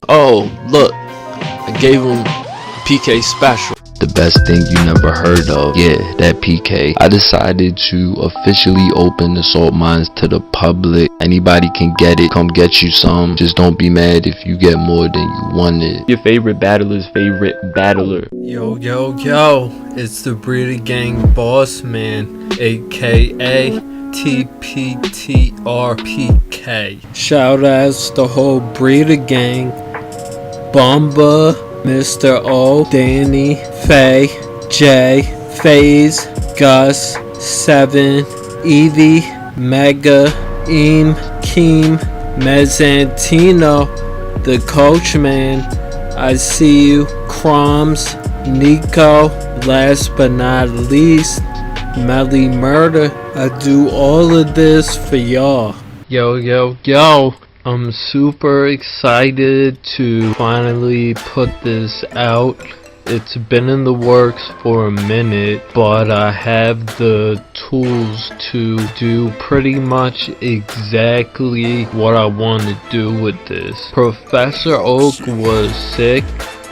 Oh, look, I gave him PK special. The best thing you never heard of. Yeah, that PK. I decided to officially open the salt mines to the public. Anybody can get it. Come get you some. Just don't be mad if you get more than you wanted. Your favorite battler's favorite battler. Yo, yo, yo, it's the Breeder Gang Boss Man, aka TPTRPK. Shout outs the whole Breeder Gang, Bumba, Mr. O, Danny, Faye, Jay, FaZe, Gus, Seven, Evie, Mega, Eam, Keem, Mezzantino, the Coachman, I see you, Crumbs, Nico, last but not least, Melly Murder. I do all of this for y'all. Yo, yo, yo. I'm super excited to finally put this out. It's been in the works for a minute, but I have the tools to do pretty much exactly what I want to do with this. Professor Oak was sick,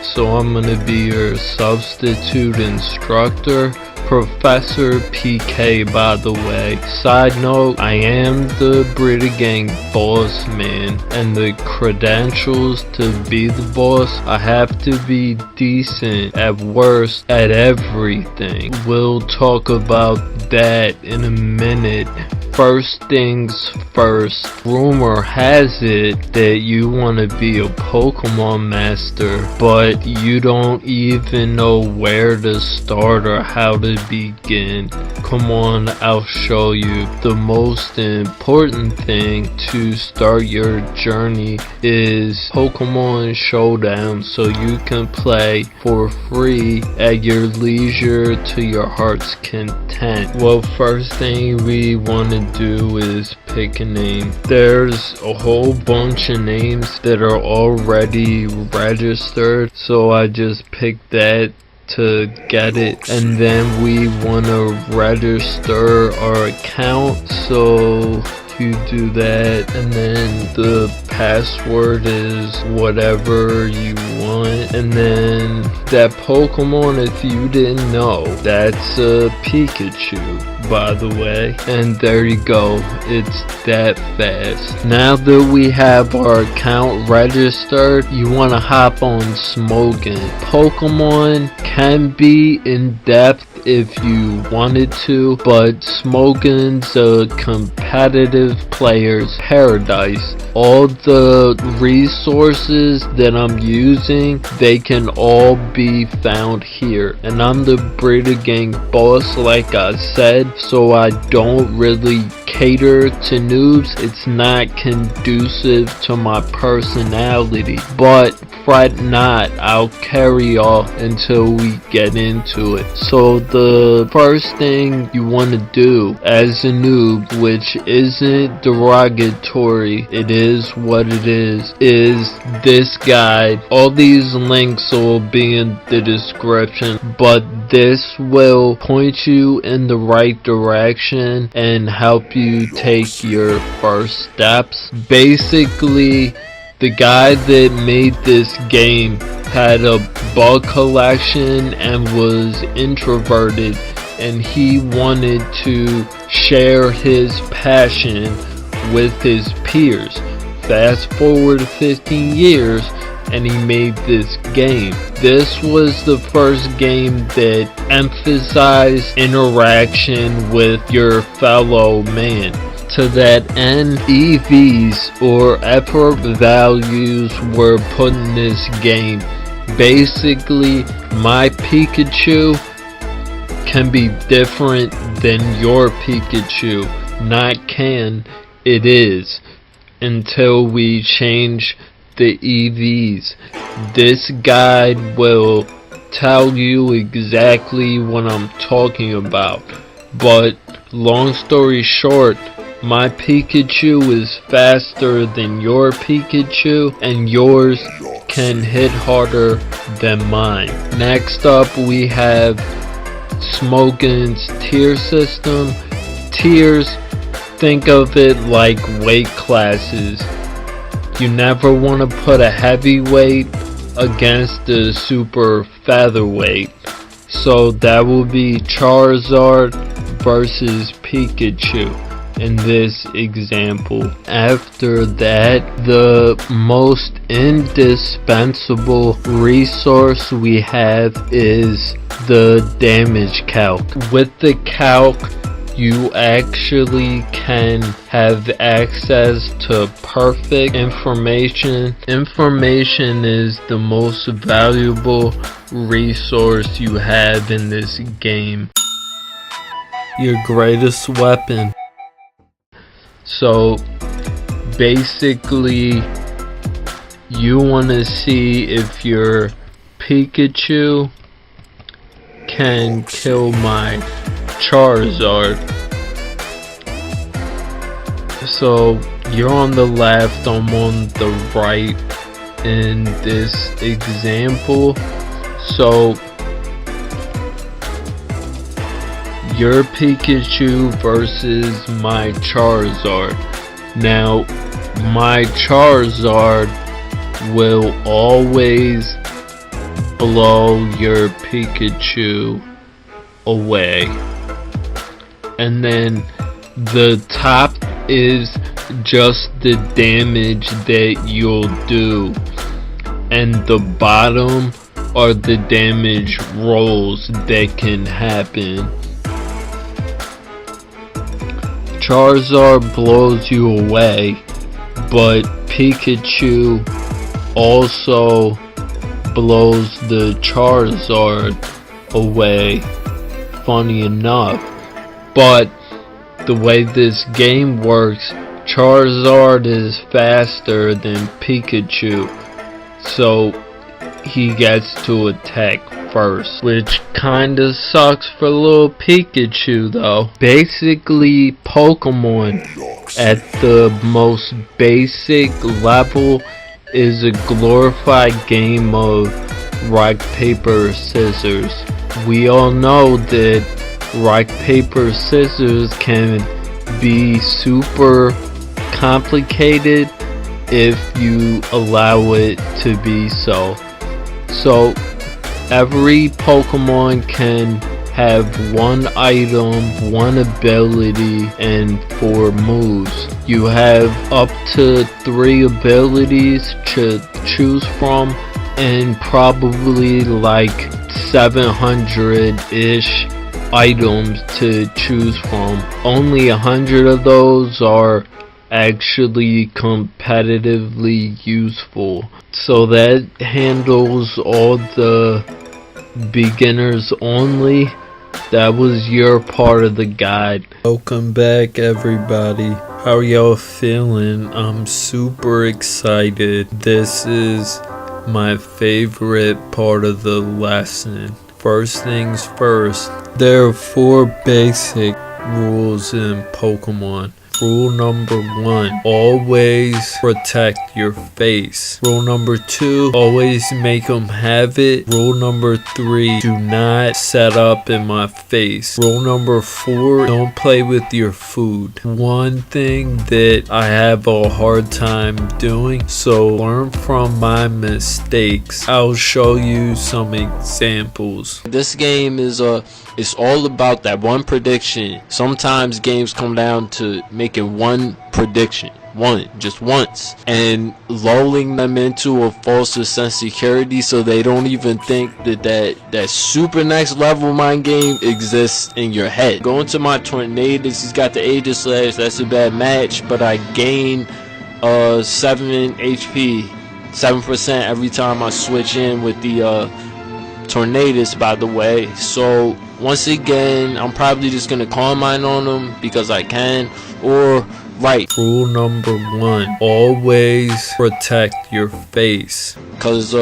so I'm gonna be your substitute instructor. Professor PK, by the way. Side note, I am the Breeder Gang boss man, and the credentials to be the boss, I have to be decent at worst at everything. We'll talk about that in a minute. First things first, rumor has it that you want to be a Pokemon master, but you don't even know where to start or how to begin. Come on, I'll show you. The most important thing to start your journey is Pokemon Showdown, so you can play for free at your leisure to your heart's content. Well, first thing we want to do is pick a name. There's a whole bunch of names that are already registered, so I just picked that to get it, and then we want to register our account, so you do that, and then the password is whatever you want, and then that Pokemon, if you didn't know, that's a Pikachu, by the way, and there you go, it's that fast. Now that we have our account registered, you want to hop on Smogon. Pokemon can be in depth if you wanted to, but Smogon's a competitive player's paradise. All the resources that I'm using, they can all be found here, and I'm the Breeder Gang boss, like I said, so I don't really cater to noobs. It's not conducive to my personality, but fret not, I'll carry off until we get into it. So the first thing you want to do as a noob, which isn't derogatory, it is what it is this guide. All these links will be in the description, but this will point you in the right direction and help you take your first steps. Basically, the guy that made this game had a bug collection and was introverted, and he wanted to share his passion with his peers. Fast forward 15 years and he made this game. This was the first game that emphasized interaction with your fellow man. To that end, EVs or effort values were put in this game. Basically, my Pikachu can be different than your Pikachu. Not can, it is. Until we change the EVs. This guide will tell you exactly what I'm talking about. But long story short, my Pikachu is faster than your Pikachu, and yours can hit harder than mine. Next up, we have Smogon's tier system. Tiers, think of it like weight classes. You never want to put a heavyweight against the super featherweight. So that will be Charizard versus Pikachu in this example. After that, the most indispensable resource we have is the damage calc. With the calc, you actually can have access to perfect information. Information is the most valuable resource you have in this game. Your greatest weapon. So basically, you want to see if your Pikachu can kill my Charizard. So you're on the left, I'm on the right in this example. So your Pikachu versus my Charizard. Now my Charizard will always blow your Pikachu away, and then the top is just the damage that you'll do, and the bottom are the damage rolls that can happen. Charizard blows you away, but Pikachu also blows the Charizard away, funny enough. But the way this game works, Charizard is faster than Pikachu, so he gets to attack first, which kinda sucks for little Pikachu though. Basically, Pokemon at the most basic level is a glorified game of rock, paper, scissors. We all know that rock, paper, scissors can be super complicated if you allow it to be so. So every Pokemon can have one item, one ability, and 4 moves. You have up to 3 abilities to choose from, and probably like 700-ish items to choose from. Only 100 of those are actually competitively useful. So that handles all the beginners only. That was your part of the guide. Welcome back, everybody. How are y'all feeling? I'm super excited. This is my favorite part of the lesson. First things first, there are 4 basic rules in Pokemon. Rule number 1, always protect your face. Rule number 2, always make them have it. Rule number 3, do not set up in my face. Rule number 4, don't play with your food. One thing that I have a hard time doing, so learn from my mistakes. I'll show you some examples. This game is it's all about that one prediction. Sometimes games come down to making one prediction, just once, and lulling them into a false sense of security so they don't even think that super next level mind game exists in your head. Going to my Tornadus, he's got the Aegislash, that's a bad match, but I gain 7 HP, 7% every time I switch in with the Tornadus, by the way. So once again, I'm probably just gonna Calm Mind on them because I can, or right. Rule number 1, always protect your face. Cause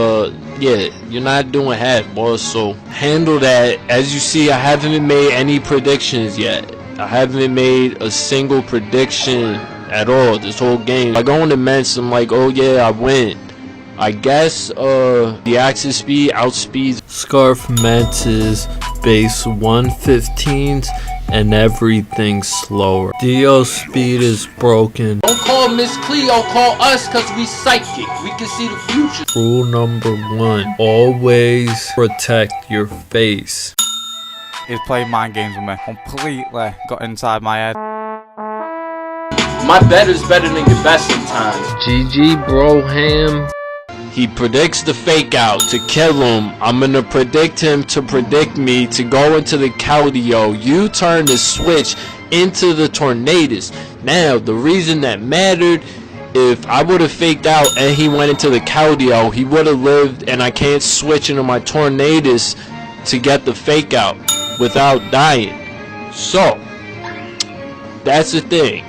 yeah, you're not doing half, boss, so handle that. As you see, I haven't made any predictions yet. I haven't made a single prediction at all this whole game. I go on immense, I'm like, oh yeah, I win. I guess the axis speed outspeeds Scarf Mantis base 115s, and everything slower. Dio speed is broken. Don't call Miss Cleo, call us, cause we psychic. We can see the future. Rule number 1, always protect your face. He's playing mind games with me. Completely got inside my head. My bet is better than your best sometimes. GG Broham. He predicts the fake out to kill him. I'm gonna predict him to predict me to go into the Keldeo. You turn the switch into the Tornadus. Now, the reason that mattered, if I would have faked out and he went into the Keldeo, he would have lived, and I can't switch into my Tornadus to get the fake out without dying. So, that's the thing.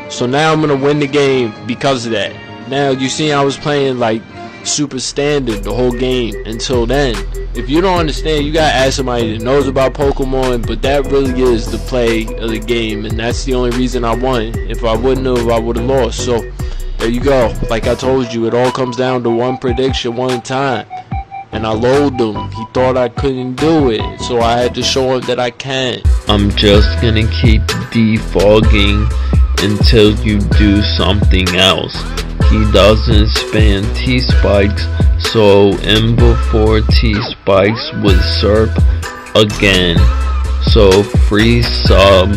So now I'm gonna win the game because of that. Now, you see I was playing like super standard the whole game until then. If you don't understand, you gotta ask somebody that knows about Pokemon, but that really is the play of the game, and that's the only reason I won. If I wouldn't have, I would have lost. So there you go. Like I told you, it all comes down to one prediction, one time, and I lolled him. He thought I couldn't do it, so I had to show him that I can. I'm just gonna keep defogging until you do something else. He doesn't spam T-Spikes, so in before T-Spikes with SERP again. So free sub.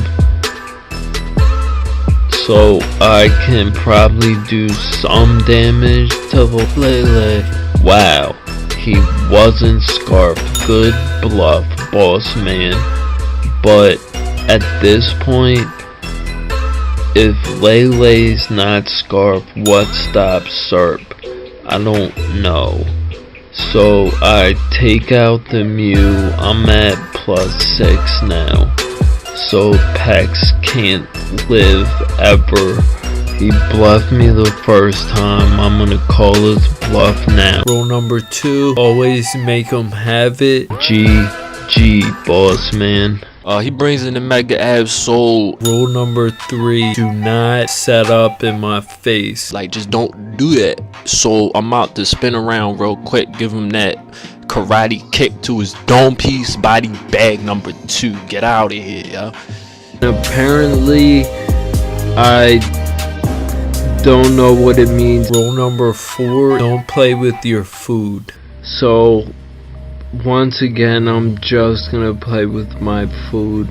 So I can probably do some damage to Lele. Wow, he wasn't Scarf. Good bluff, boss man. But at this point, if Lele's not Scarf, what stops SERP? I don't know. So I take out the Mew. I'm at +6 now. So Pex can't live ever. He bluffed me the first time. I'm gonna call his bluff now. Rule number 2, always make him have it. GG, boss man. He brings in the Mega Absol. Rule number 3, do not set up in my face. Like, just don't do that. So I'm out to spin around real quick, give him that karate kick to his dome piece, body bag number 2. Get out of here, yo. Apparently, I don't know what it means. Rule number 4, don't play with your food. So once again, I'm just gonna play with my food.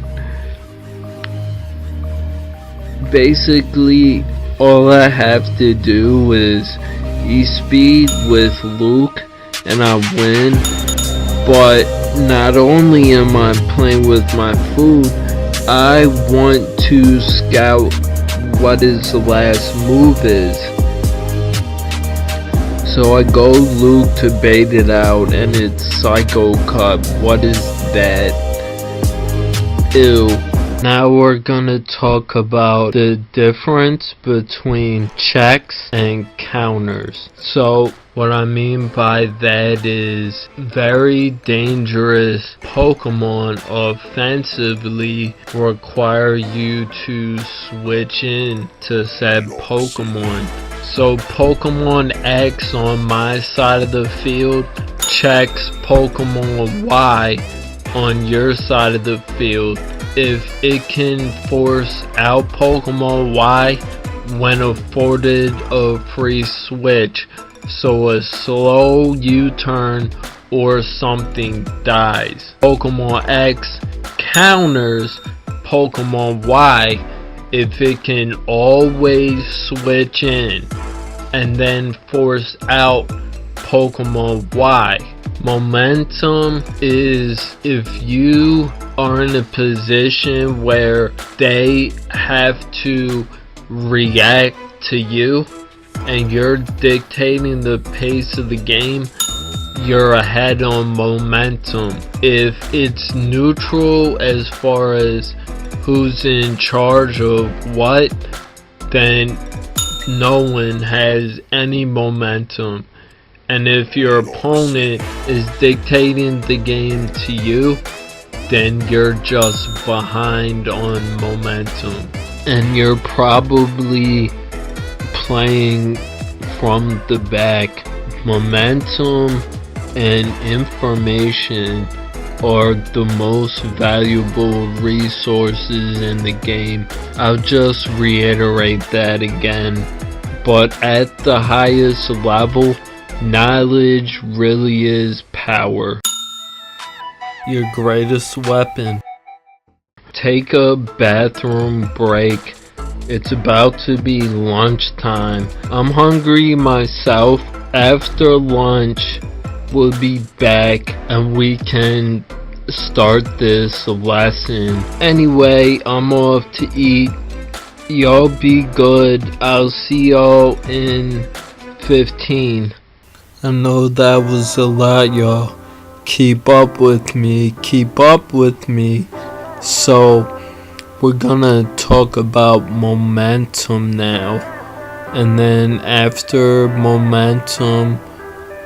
Basically, all I have to do is E-Speed with Luke and I win. But not only am I playing with my food, I want to scout what his last move is. So I go Luke to bait it out, and it's Psycho Cup. What is that? Ew. Now we're gonna talk about the difference between checks and counters. So what I mean by that is very dangerous Pokemon offensively require you to switch in to said Pokemon. So Pokemon X on my side of the field checks Pokemon Y on your side of the field. If it can force out Pokemon Y when afforded a free switch, so a slow U-turn or something dies. Pokemon X counters Pokemon Y if it can always switch in and then force out Pokemon Y. Momentum is if you are in a position where they have to react to you and you're dictating the pace of the game, you're ahead on momentum. If it's neutral as far as who's in charge of what, then no one has any momentum. And if your opponent is dictating the game to you, then you're just behind on momentum. And you're probably playing from the back. Momentum and information are the most valuable resources in the game. I'll just reiterate that again. But at the highest level, knowledge really is power. Your greatest weapon. Take a bathroom break. It's about to be lunchtime. I'm hungry myself. After lunch, we'll be back and we can start this lesson. Anyway, I'm off to eat. Y'all be good. I'll see y'all in 15. I know that was a lot, y'all. Keep up with me. Keep up with me. So, we're gonna talk about momentum now. And then after momentum,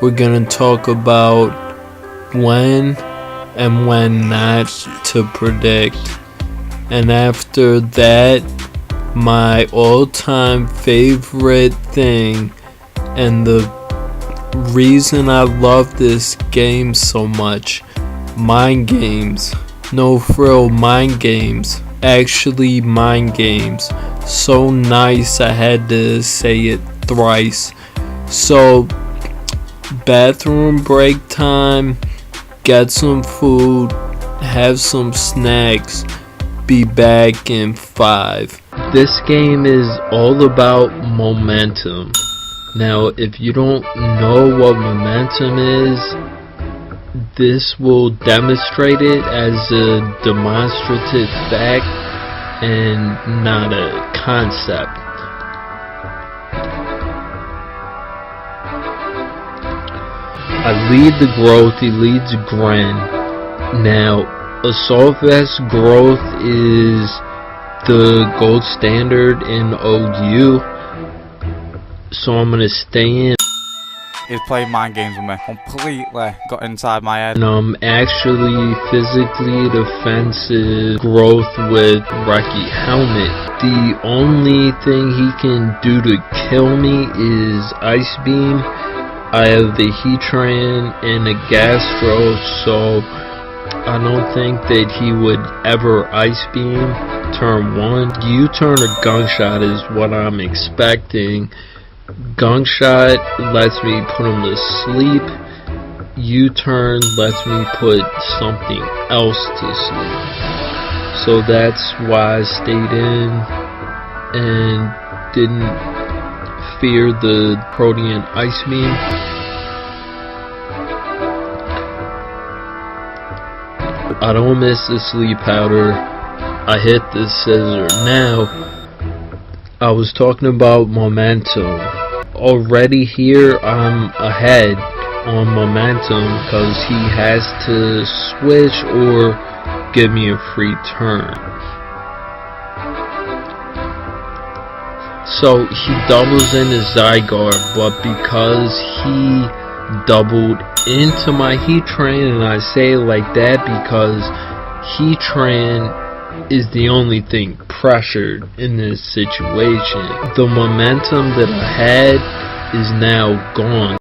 we're gonna talk about when and when not to predict. And after that, my all-time favorite thing and the reason I love this game so much, mind games. No frill, mind games. Actually, mind games. So nice I had to say it thrice. So, bathroom break time, get some food, have some snacks, be back in 5. This game is all about momentum. Now, if you don't know what momentum is, this will demonstrate it as a demonstrative fact and not a concept. I lead the growth, he leads Gren. Now, Assault Vest growth is the gold standard in OU, so I'm gonna stay in. He's playing mind games with me. Completely got inside my head. And I'm actually physically defensive growth with Reki Helmet. The only thing he can do to kill me is Ice Beam. I have the Heatran and a Gastro, so I don't think that he would ever Ice Beam turn 1. U-turn or Gunshot is what I'm expecting. Gunshot lets me put him to sleep. U-turn lets me put something else to sleep. So that's why I stayed in and didn't fear the Protean Ice Beam. I don't miss the sleep powder. I hit the scissor. Now, I was talking about momentum. Already here, I'm ahead on momentum because he has to switch or give me a free turn. So he doubles in his Zygarde, but because he doubled into my Heatran, and I say it like that because Heatran is the only thing pressured in this situation. The momentum that I had is now gone.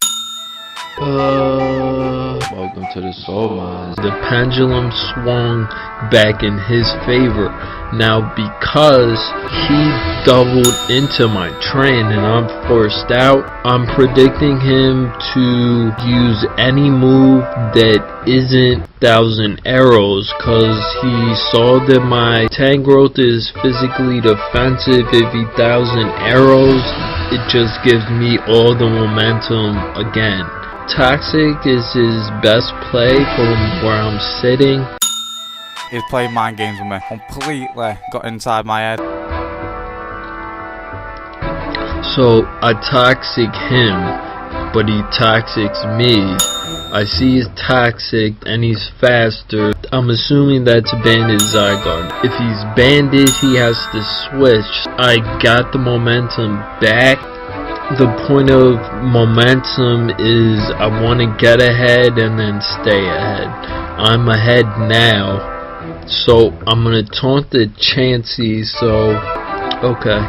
Welcome to the Salt Mines. The pendulum swung back in his favor. Now because he doubled into my Tran and I'm forced out, I'm predicting him to use any move that isn't Thousand Arrows, cause he saw that my Tangrowth is physically defensive. If he Thousand Arrows, it just gives me all the momentum again. Toxic is his best play from where I'm sitting. He's playing mind games with me. Completely got inside my head. So I toxic him, but he toxics me. I see he's toxic and he's faster. I'm assuming that's Banded Zygarde. If he's Banded, he has to switch. I got the momentum back. The point of momentum is I want to get ahead and then stay ahead. I'm ahead now. So I'm going to taunt the Chansey, so okay.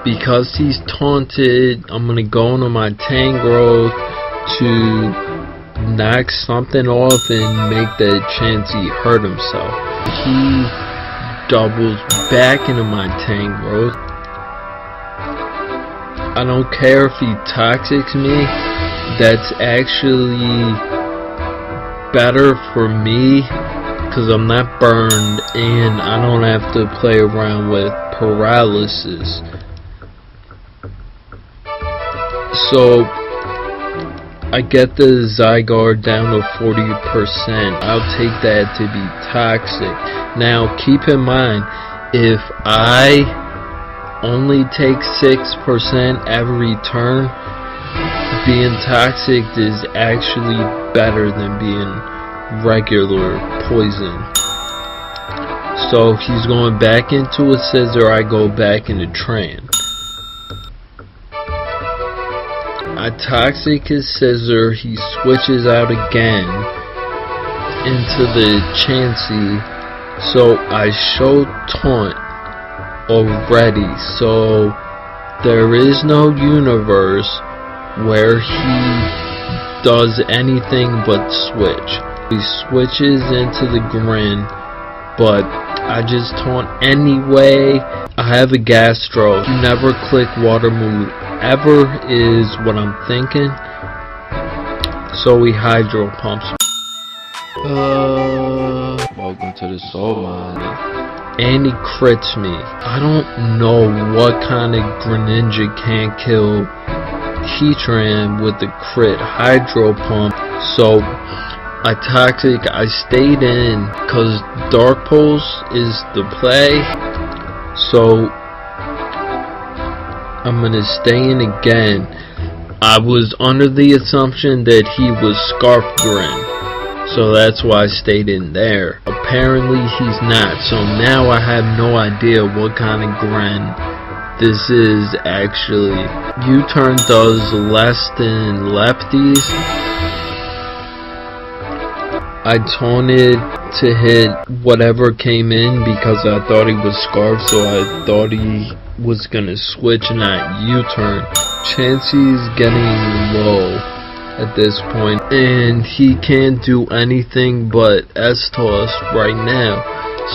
Because he's taunted, I'm going to go into my Tangrowth to knock something off and make that Chansey hurt himself. He doubles back into my Tangrowth. I don't care if he toxics me. That's actually better for me because I'm not burned and I don't have to play around with paralysis. So I get the Zygarde down to 40%. I'll take that to be toxic. Now keep in mind, if I only take 6% every turn, being toxic is actually better than being regular poison. So if he's going back into a Scizor, I go back into Tran. I toxic his Scizor, he switches out again into the Chansey, so I show Taunt already, so there is no universe where he does anything but switch. He switches into the Grin, but I just taunt anyway. I have a Gastro. You never click water move ever is what I'm thinking. So he Hydro Pumps. Welcome to the Salt Mine. And he crits me. I don't know what kind of Greninja can't kill Heatran with the crit Hydro Pump. So I toxic, I stayed in because Dark Pulse is the play. So I'm gonna stay in again. I was under the assumption that he was Scarf Grin, so that's why I stayed in there. Apparently he's not, so now I have no idea what kind of Grin this is actually. U-turn does less than lefties. I taunted to hit whatever came in because I thought he was Scarf, so I thought he was gonna switch, not U-turn. Chansey's getting low at this point, and he can't do anything but S-Toss right now.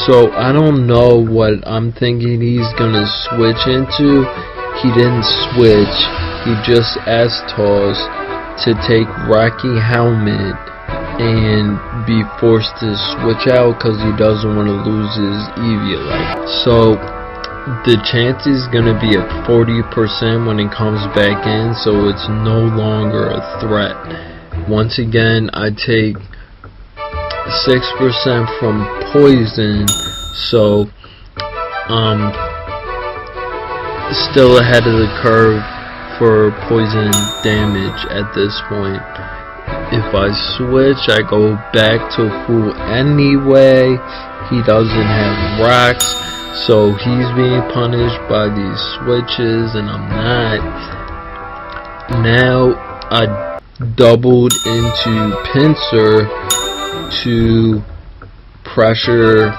So I don't know what I'm thinking he's gonna switch into. He didn't switch, he just S-Toss to take Rocky Helmet and be forced to switch out because he doesn't want to lose his Eviolite. So the chance is going to be at 40% when it comes back in, so it's no longer a threat. Once again, I take 6% from poison, so still ahead of the curve for poison damage at this point. If I switch, I go back to full anyway. He doesn't have rocks, so he's being punished by these switches and I'm not. Now I doubled into Pinsir to pressure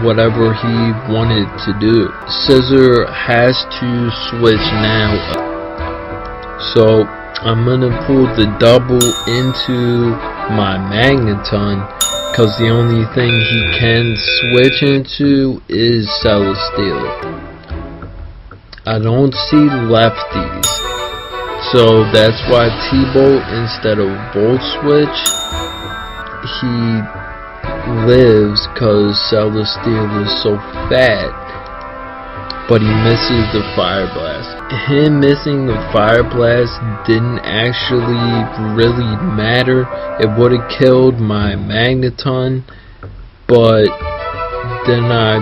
whatever he wanted to do. Scizor has to switch now, so I'm gonna pull the double into my Magneton because the only thing he can switch into is Celesteela. I don't see lefties, so that's why T-Bolt instead of Volt Switch. He lives because Celesteela is so fat, but he misses the Fire Blast. Him missing the Fire Blast didn't actually really matter. It would have killed my Magneton, but then I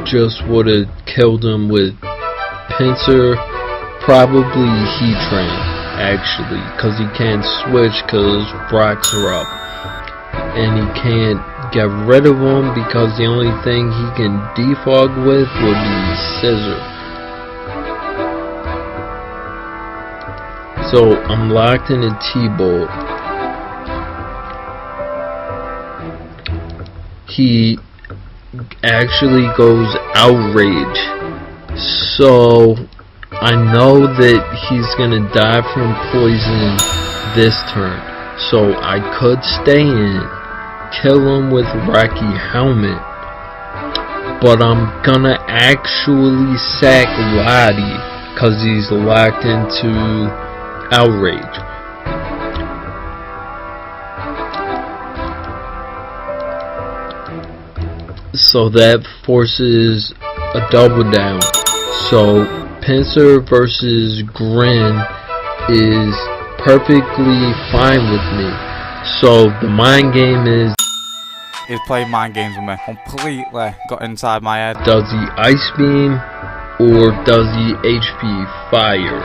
just would have killed him with Pinsir, probably Heatran actually, because he can't switch because rocks are up, and he can't get rid of him because the only thing he can defog with would be Scizor. So I'm locked in a T-Bolt. He actually goes Outrage, so I know that he's gonna die from poison this turn. So I could stay in, kill him with Raki Helmet, but I'm gonna actually sack Lottie cause he's locked into Outrage. So that forces a double down. So Pinsir versus Grin is perfectly fine with me. So the mind game is, He's playing mind games with me. Completely got inside my head. does he Ice Beam or does he HP Fire?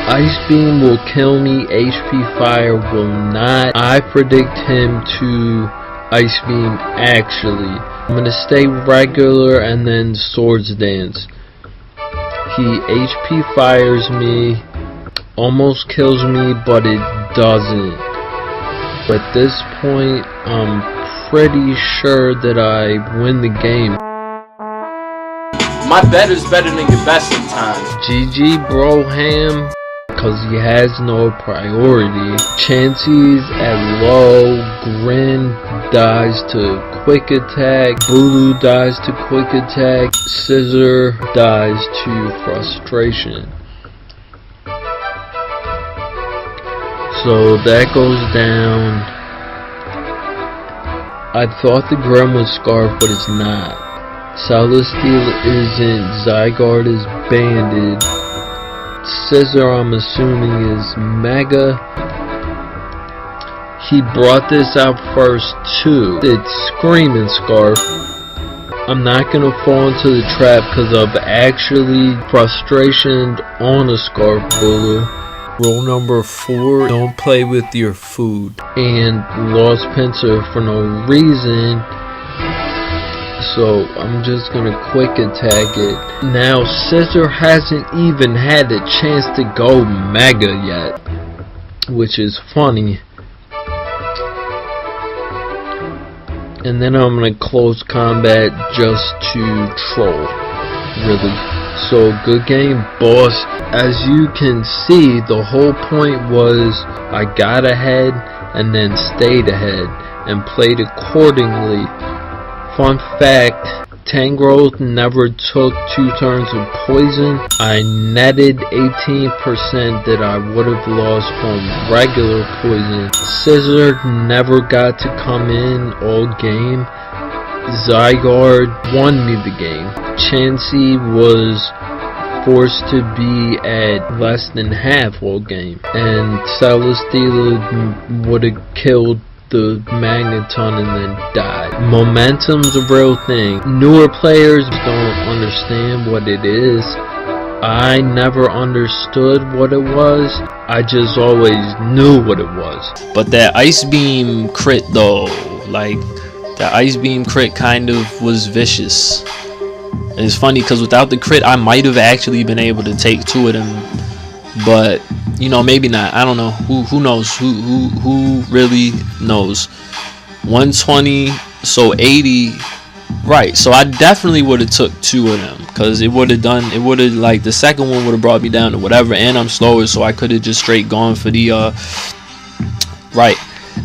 Ice Beam will kill me, HP Fire will not. I predict him to Ice Beam actually. I'm gonna stay regular and then Swords Dance. He HP fires me, almost kills me, but it doesn't. At this point, I'm pretty sure that I win the game. My bet is better than your best sometimes. GG Broham, cause he has no priority. Chansey's at low, Grin dies to quick attack, Bulu dies to quick attack, Scissor dies to frustration. So that goes down. I thought the Grim was Scarf, but it's not. Celestial isn't, Zygarde is banded. Scissor I'm assuming is Mega. He brought this out first too. It's Screaming Scarf. I'm not gonna fall into the trap because of actually frustration on a Scarf Bulu. Rule number 4, don't play with your food. And lost Pinsir for no reason. So I'm just gonna quick attack it. Now Scissor hasn't even had a chance to go Mega yet, which is funny. And then I'm gonna close combat just to troll, really. So good game, boss. As you can see, the whole point was I got ahead and then stayed ahead and played accordingly. Fun fact, Tangrowth never took 2 turns of poison. I netted 18% that I would have lost from regular poison. Scissor never got to come in all game. Zygarde won me the game. Chansey was forced to be at less than half all game. And Celesteela would have killed the Magneton and then died. Momentum's a real thing. Newer players don't understand what it is. I never understood what it was. I just always knew what it was. But that Ice Beam crit though, like that Ice Beam crit kind of was vicious. And it's funny because without the crit I might have actually been able to take 2 of them. But you know, maybe not. I don't know. Who knows? Who really knows? 120, so 80. Right. So I definitely would have took 2 of them because it would have like the second one would have brought me down to whatever, and I'm slower, so I could have just straight gone for the right.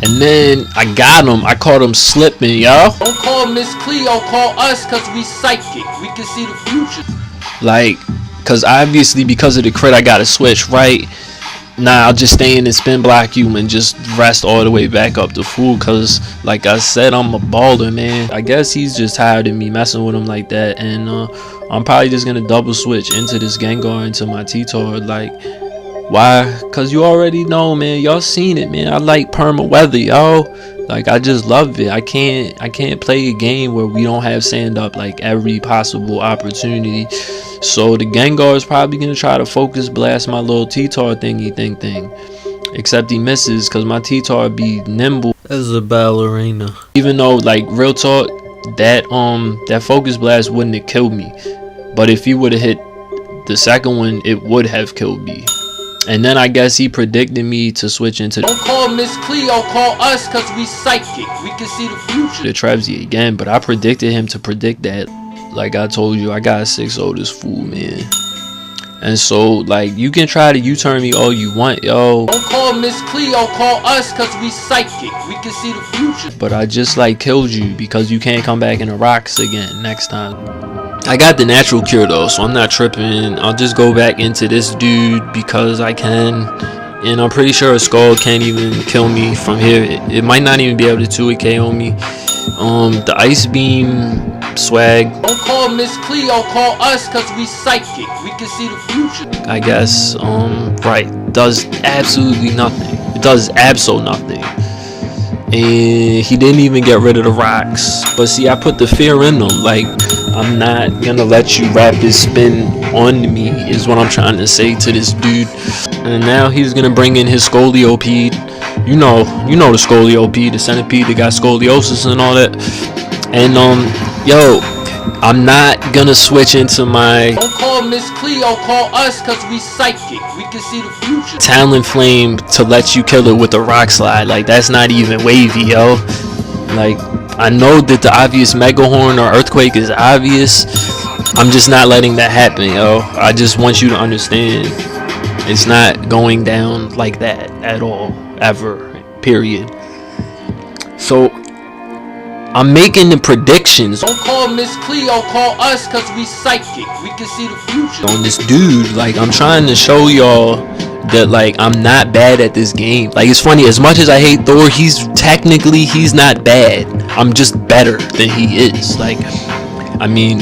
And then I got him. I caught him slipping, yo. Don't call Miss Cleo, call us, cause we psychic. We can see the future. Like, cause obviously because of the crit I gotta switch, right? Nah, I'll just stay in and spin block you and just rest all the way back up to full. Cause like I said, I'm a baller, man. I guess he's just tired of me messing with him like that. And I'm probably just gonna double switch into this Gengar into my T-Tar. Like, why? Cause you already know, man. Y'all seen it, man. I like perma weather, yo. Like, I just love it. I can't play a game where we don't have sand up like every possible opportunity. So the Gengar is probably gonna try to focus blast my little T-Tar thingy thing. Except he misses because my T-Tar be nimble As a ballerina. even though, like, real talk, that focus blast wouldn't have killed me. But if he would have hit the second one, it would have killed me. And then I guess he predicted me to switch into Don't call Miss Cleo, call us, cause we psychic. We can see the future. The Trebsy again, but I predicted him to predict that. Like I told you, I got 6-0 this fool, man. And so, like, you can try to U-turn me all you want, yo. Don't call Miss Cleo, call us, cause we psychic. We can see the future. But I just, like, killed you because you can't come back in the rocks again next time. I got the natural cure, though, so I'm not tripping. I'll just go back into this dude because I can. And I'm pretty sure a skull can't even kill me from here. It might not even be able to 2-hit KO me. The ice beam swag, Don't call Miss Cleo, call us, cause we psychic. We can see the future. I guess, right, does absolutely nothing. It does absolutely nothing. And he didn't even get rid of the rocks. But see, I put the fear in them. Like, I'm not gonna let you rapid spin on me, is what I'm trying to say to this dude. And now he's gonna bring in his Scoliopede. You know the Scoliopede, the centipede that got scoliosis and all that. And yo, I'm not gonna switch into my Don't call Miss Cleo, call us, cause we psychic. We can see the future. Talonflame to let you kill it with a rock slide. Like, that's not even wavy, yo. Like, I know that the obvious Megahorn or Earthquake is obvious. I'm just not letting that happen, yo. I just want you to understand, it's not going down like that at all, ever, period. So I'm making the predictions Don't call Miss Cleo, call us, cause we psychic. We can see the future. on this dude. Like, I'm trying to show y'all that, like, I'm not bad at this game. Like, it's funny, as much as I hate Thor, he's not bad. I'm just better than he is. Like, I mean,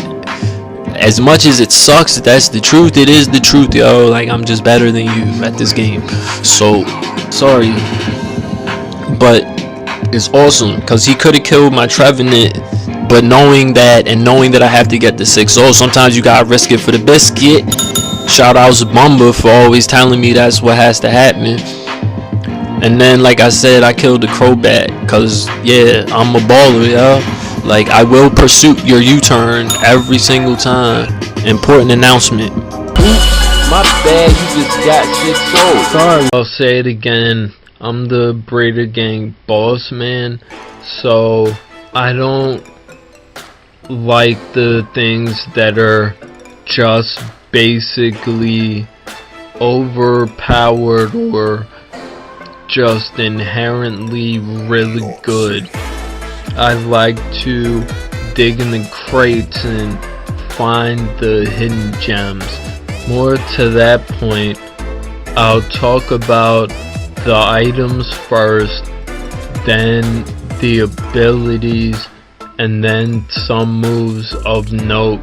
as much as it sucks that that's the truth, it is the truth, yo. Like, I'm just better than you at this game. So sorry, but it's awesome because he could have killed my Trevenant, but knowing that I have to get the 6-0, sometimes you gotta risk it for the biscuit. Shout outs to Bumba for always telling me that's what has to happen. And then, like I said, I killed the Crobat because, yeah, I'm a baller, yo. Like, I will pursue your U-turn every single time. Important announcement. My bad, you just got shit sold. Sorry. I'll say it again. I'm the Breda Gang boss man, so I don't like the things that are just basically overpowered or just inherently really good. I like to dig in the crates and find the hidden gems. More to that point, I'll talk about the items first, then the abilities, and then some moves of note,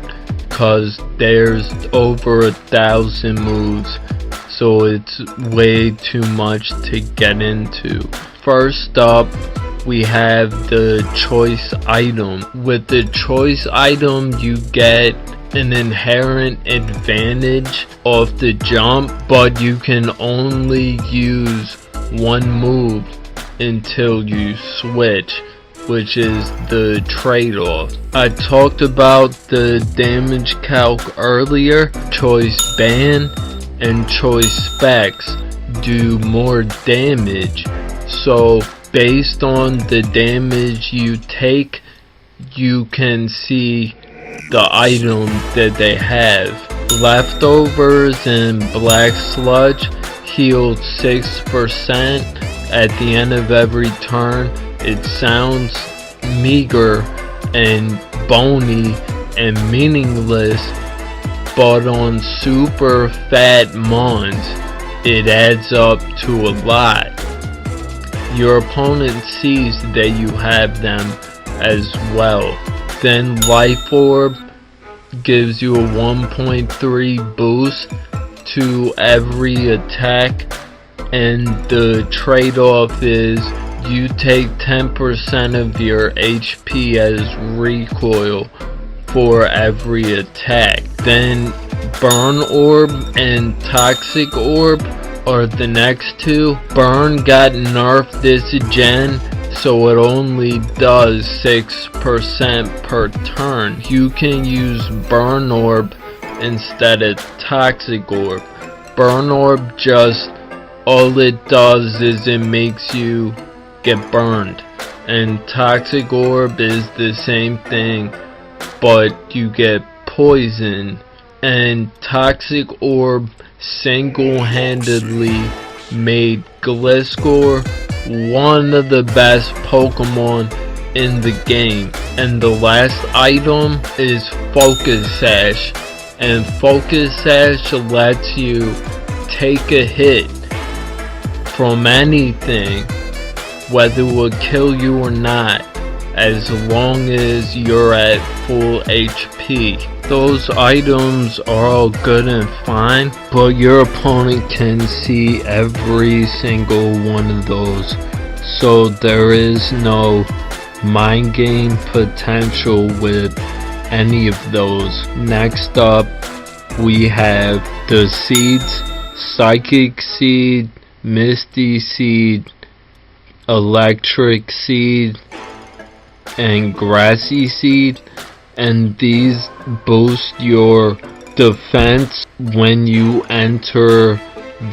cause there's over 1,000 moves, so it's way too much to get into. First up, we have the choice item. With the choice item, you get an inherent advantage off the jump, but you can only use one move until you switch, which is the trade-off. I talked about the damage calc earlier. Choice ban and choice specs do more damage, so based on the damage you take, you can see the item that they have. Leftovers and Black Sludge healed 6% at the end of every turn. It sounds meager and bony and meaningless, but on super fat mons, it adds up to a lot. Your opponent sees that you have them as well. Then Life Orb gives you a 1.3 boost to every attack, and the trade-off is you take 10% of your HP as recoil for every attack. Then Burn Orb and Toxic Orb are the next two. Burn got nerfed this gen, so it only does 6% per turn. You can use Burn Orb instead of Toxic Orb. Burn Orb just, all it does is it makes you get burned, and Toxic Orb is the same thing, but you get poison and Toxic Orb single-handedly made Gliscor one of the best Pokemon in the game. And the last item is Focus Sash, and Focus Sash lets you take a hit from anything, whether it will kill you or not, as long as you're at full HP. Those items are all good and fine, but your opponent can see every single one of those, so there is no mind game potential with any of those. Next up, we have the seeds: Psychic Seed, Misty Seed, Electric Seed, and Grassy Seed, and these boost your defense when you enter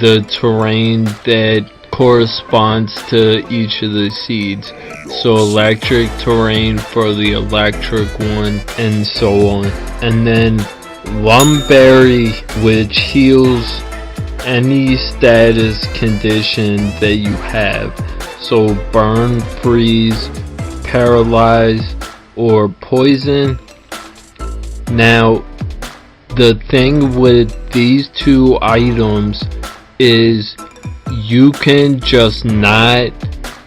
the terrain that corresponds to each of the seeds. So electric terrain for the electric one, and so on. And then Lumberry, which heals any status condition that you have, so burn, freeze, paralyze, or poison. Now, the thing with these two items is you can just not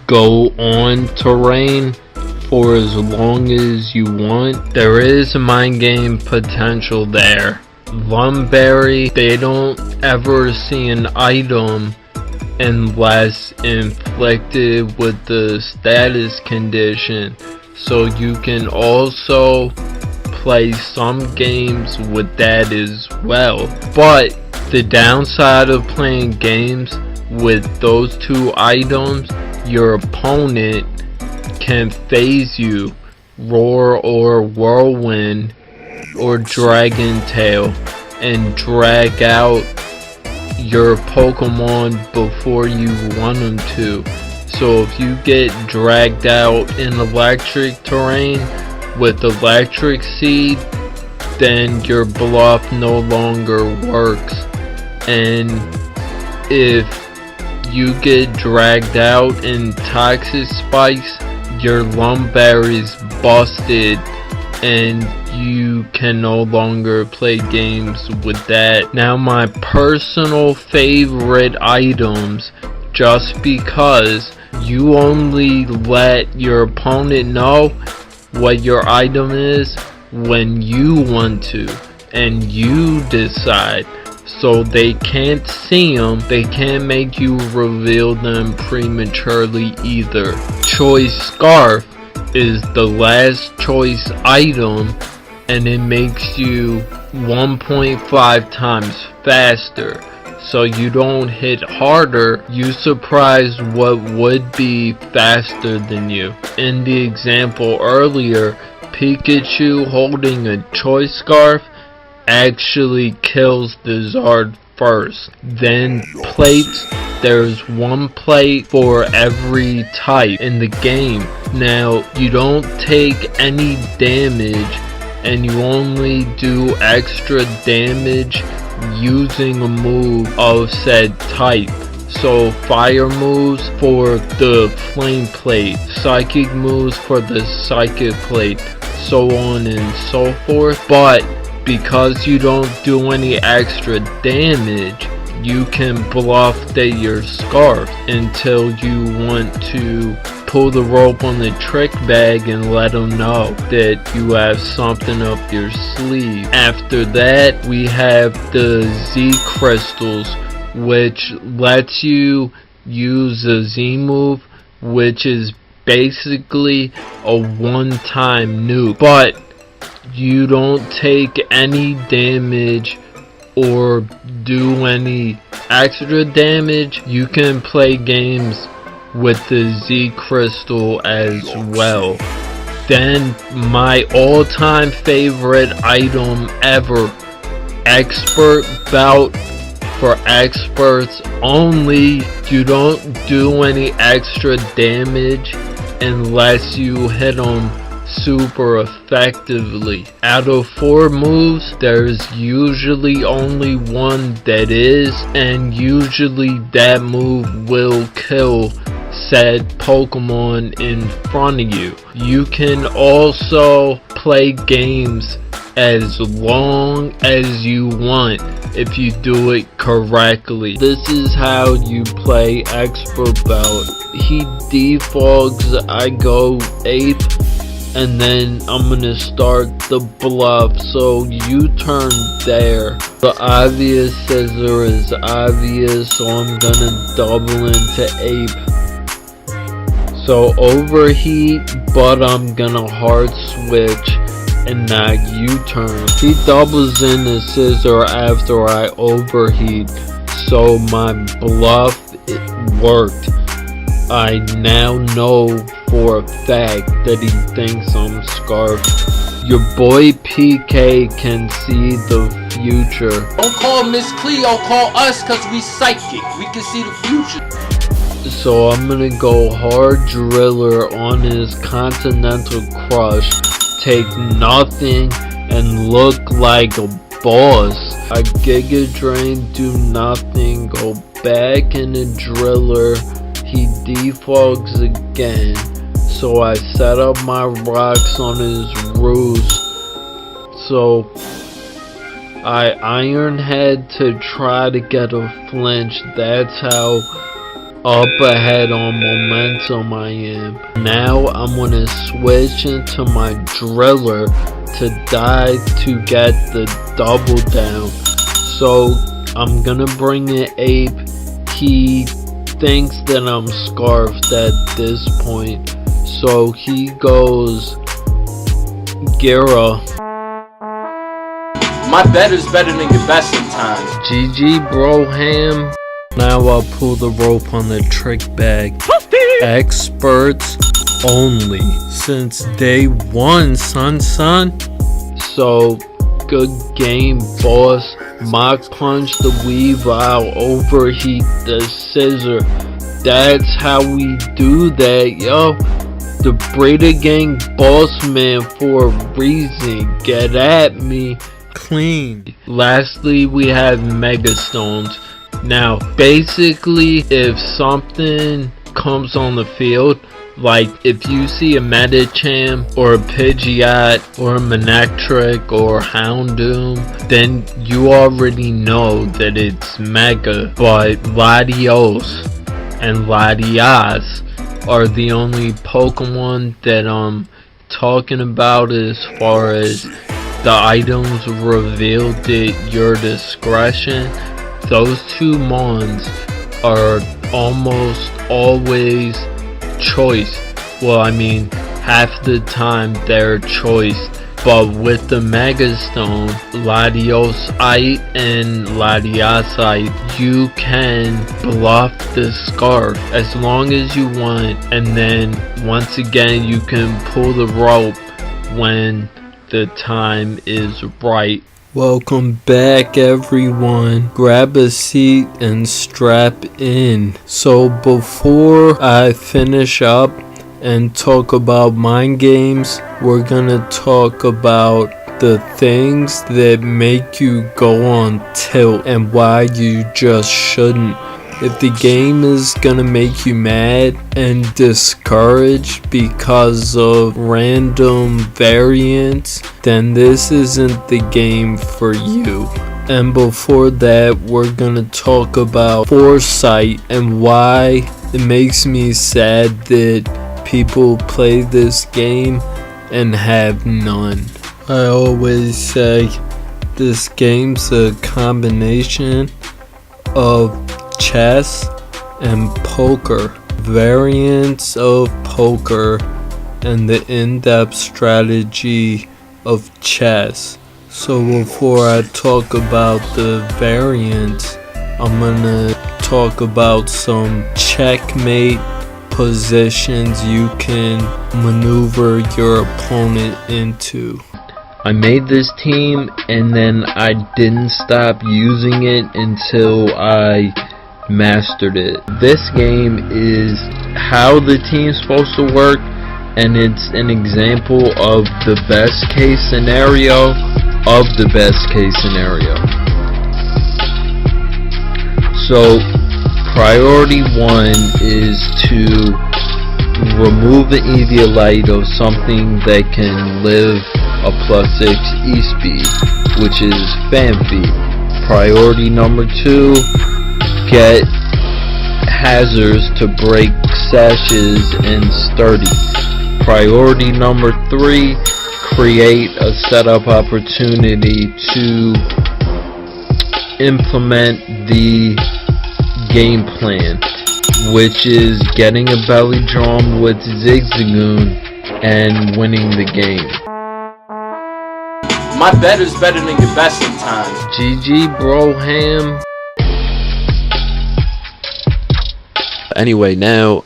go on terrain for as long as you want. There is mind game potential there. Lumberry, they don't ever see an item unless inflicted with the status condition, so you can also play some games with that as well. But the downside of playing games with those two items, your opponent can phase you, Roar or Whirlwind or Dragon Tail, and drag out your Pokemon before you want them to. So if you get dragged out in electric terrain with Electric Seed, then your bluff no longer works. And if you get dragged out in Toxic Spikes, your Lumberry's busted and you can no longer play games with that. Now, my personal favorite items, just because you only let your opponent know what your item is when you want to, and you decide, so they can't see them, they can't make you reveal them prematurely either. Choice Scarf is the last choice item, and it makes you 1.5 times faster, so you don't hit harder, you surprise what would be faster than you. In the example earlier, Pikachu holding a Choice Scarf actually kills the Zard first. Then plates, there's one plate for every type in the game. Now, you don't take any damage, and you only do extra damage using a move of said type. So fire moves for the flame plate, psychic moves for the psychic plate, so on and so forth. But because you don't do any extra damage, you can bluff that you're scarfed until you want to pull the rope on the trick bag and let them know that you have something up your sleeve. After that, we have the Z crystals, which lets you use a Z move, which is basically a one-time nuke, but you don't take any damage or do any extra damage. You can play games with the Z crystal as well. Then my all-time favorite item ever, Expert Bout, for experts only. You don't do any extra damage unless you hit them super effectively. Out of 4 moves, there's usually only one that is, and usually that move will kill said Pokemon in front of you. You can also play games as long as you want if you do it correctly. This is how you play Expert Belt. He defogs, I go ape, and then I'm gonna start the bluff, so you turn there. The obvious scissor is obvious, so I'm gonna double into ape. So overheat, but I'm gonna hard switch and not U-turn. He doubles in the scissor after I overheat, so my bluff, it worked. I now know for a fact that he thinks I'm Scarfed. Your boy PK can see the future. Don't call Miss Cleo, call us cause we psychic. We can see the future. So I'm gonna go hard driller on his Continental Crush, take nothing, and look like a boss. I Giga Drain, do nothing, go back in the driller. He defogs again, so I set up my rocks on his roost. So I Iron Head to try to get a flinch. That's how up ahead on momentum I am. Now I'm gonna switch into my driller to die to get the double down. So I'm gonna bring in ape. He thinks that I'm Scarfed at this point, so he goes Gira. My bet is better than your best sometimes. GG Broham. Now I'll pull the rope on the trick bag. Experts only since day 1, son. So good game, boss. Mach punch the Weavile, overheat the scissor. That's how we do that, yo. The Breda Gang boss man for a reason. Get at me. Clean. Lastly, we have Megastones. Now, basically, if something comes on the field, like if you see a Medicham or a Pidgeot or a Manectric or Houndoom, then you already know that it's Mega. But Latios and Latias are the only Pokemon that I'm talking about as far as the items revealed at your discretion. Those 2 Mons are almost always choice. Well, I mean, half the time they're choice. But with the Megastone, Latiosite and Latiasite, you can bluff the Scarf as long as you want. And then, once again, you can pull the rope when the time is right. Welcome back, everyone. Grab a seat and strap in. So before I finish up and talk about mind games, we're gonna talk about the things that make you go on tilt and why you just shouldn't. If the game is gonna make you mad and discouraged because of random variants, then this isn't the game for you. And before that, we're gonna talk about foresight and why it makes me sad that people play this game and have none. I always say this game's a combination of chess and poker, variants of poker, and the in-depth strategy of chess. So before I talk about the variants, I'm gonna talk about some checkmate positions you can maneuver your opponent into. I made this team and then I didn't stop using it until I mastered it. This game is how the team's supposed to work, and it's an example of the best case scenario of the best case scenario. So priority 1 is to remove the Eviolite of something that can live a +6 E-speed, which is Phanpy. Priority number 2, get hazards to break sashes and sturdy. Priority number 3, create a setup opportunity to implement the game plan, which is getting a belly drum with Zigzagoon and winning the game. My bet is better than your best sometimes. GG Broham. Anyway, now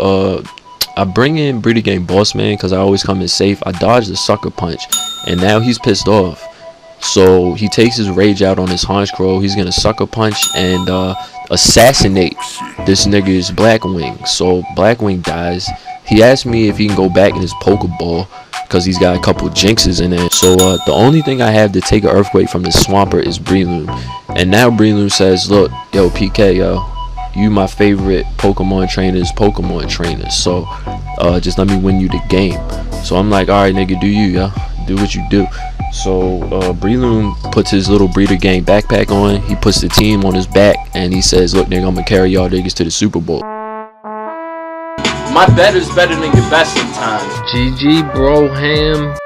I bring in Breeder Gang Boss Man because I always come in safe. I dodged the sucker punch, and now he's pissed off. So he takes his rage out on his Honchkrow. He's gonna sucker punch and assassinate this nigga's Blackwing. So Blackwing dies. He asked me if he can go back in his Pokeball because he's got a couple jinxes in it. So the only thing I have to take an Earthquake from the Swampert is Breloom. And now Breloom says, look, yo PK, you my favorite Pokemon trainer. So just let me win you the game. So I'm like, alright nigga, do you, yo, do what you do. So Breloom puts his little Breeder Gang backpack on. He puts the team on his back and he says, look nigga, I'm gonna carry y'all niggas to the Super Bowl. My bet is better than your best sometimes. GG Broham.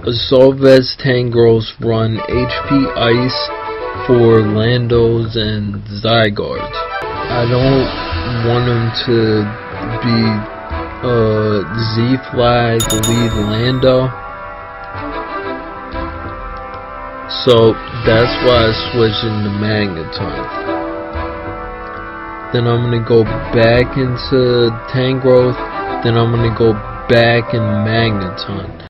Assault Vest Tangros run HP Ice for Landos and Zygardes. I don't want them to be Z-Fly to lead Lando, so that's why I switched into Magneton. Then I'm gonna go back into Tangrowth, then I'm gonna go back in Magneton.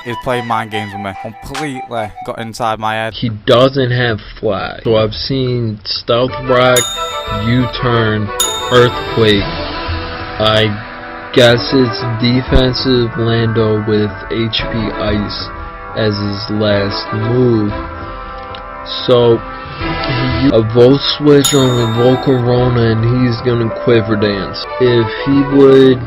He's playing mind games with me. Completely got inside my head. He doesn't have Fly. So I've seen Stealth Rock, U-Turn, Earthquake. I guess it's defensive Lando with HP Ice as his last move. So he a Volt Switch on the Volcarona and he's gonna Quiver Dance. If he would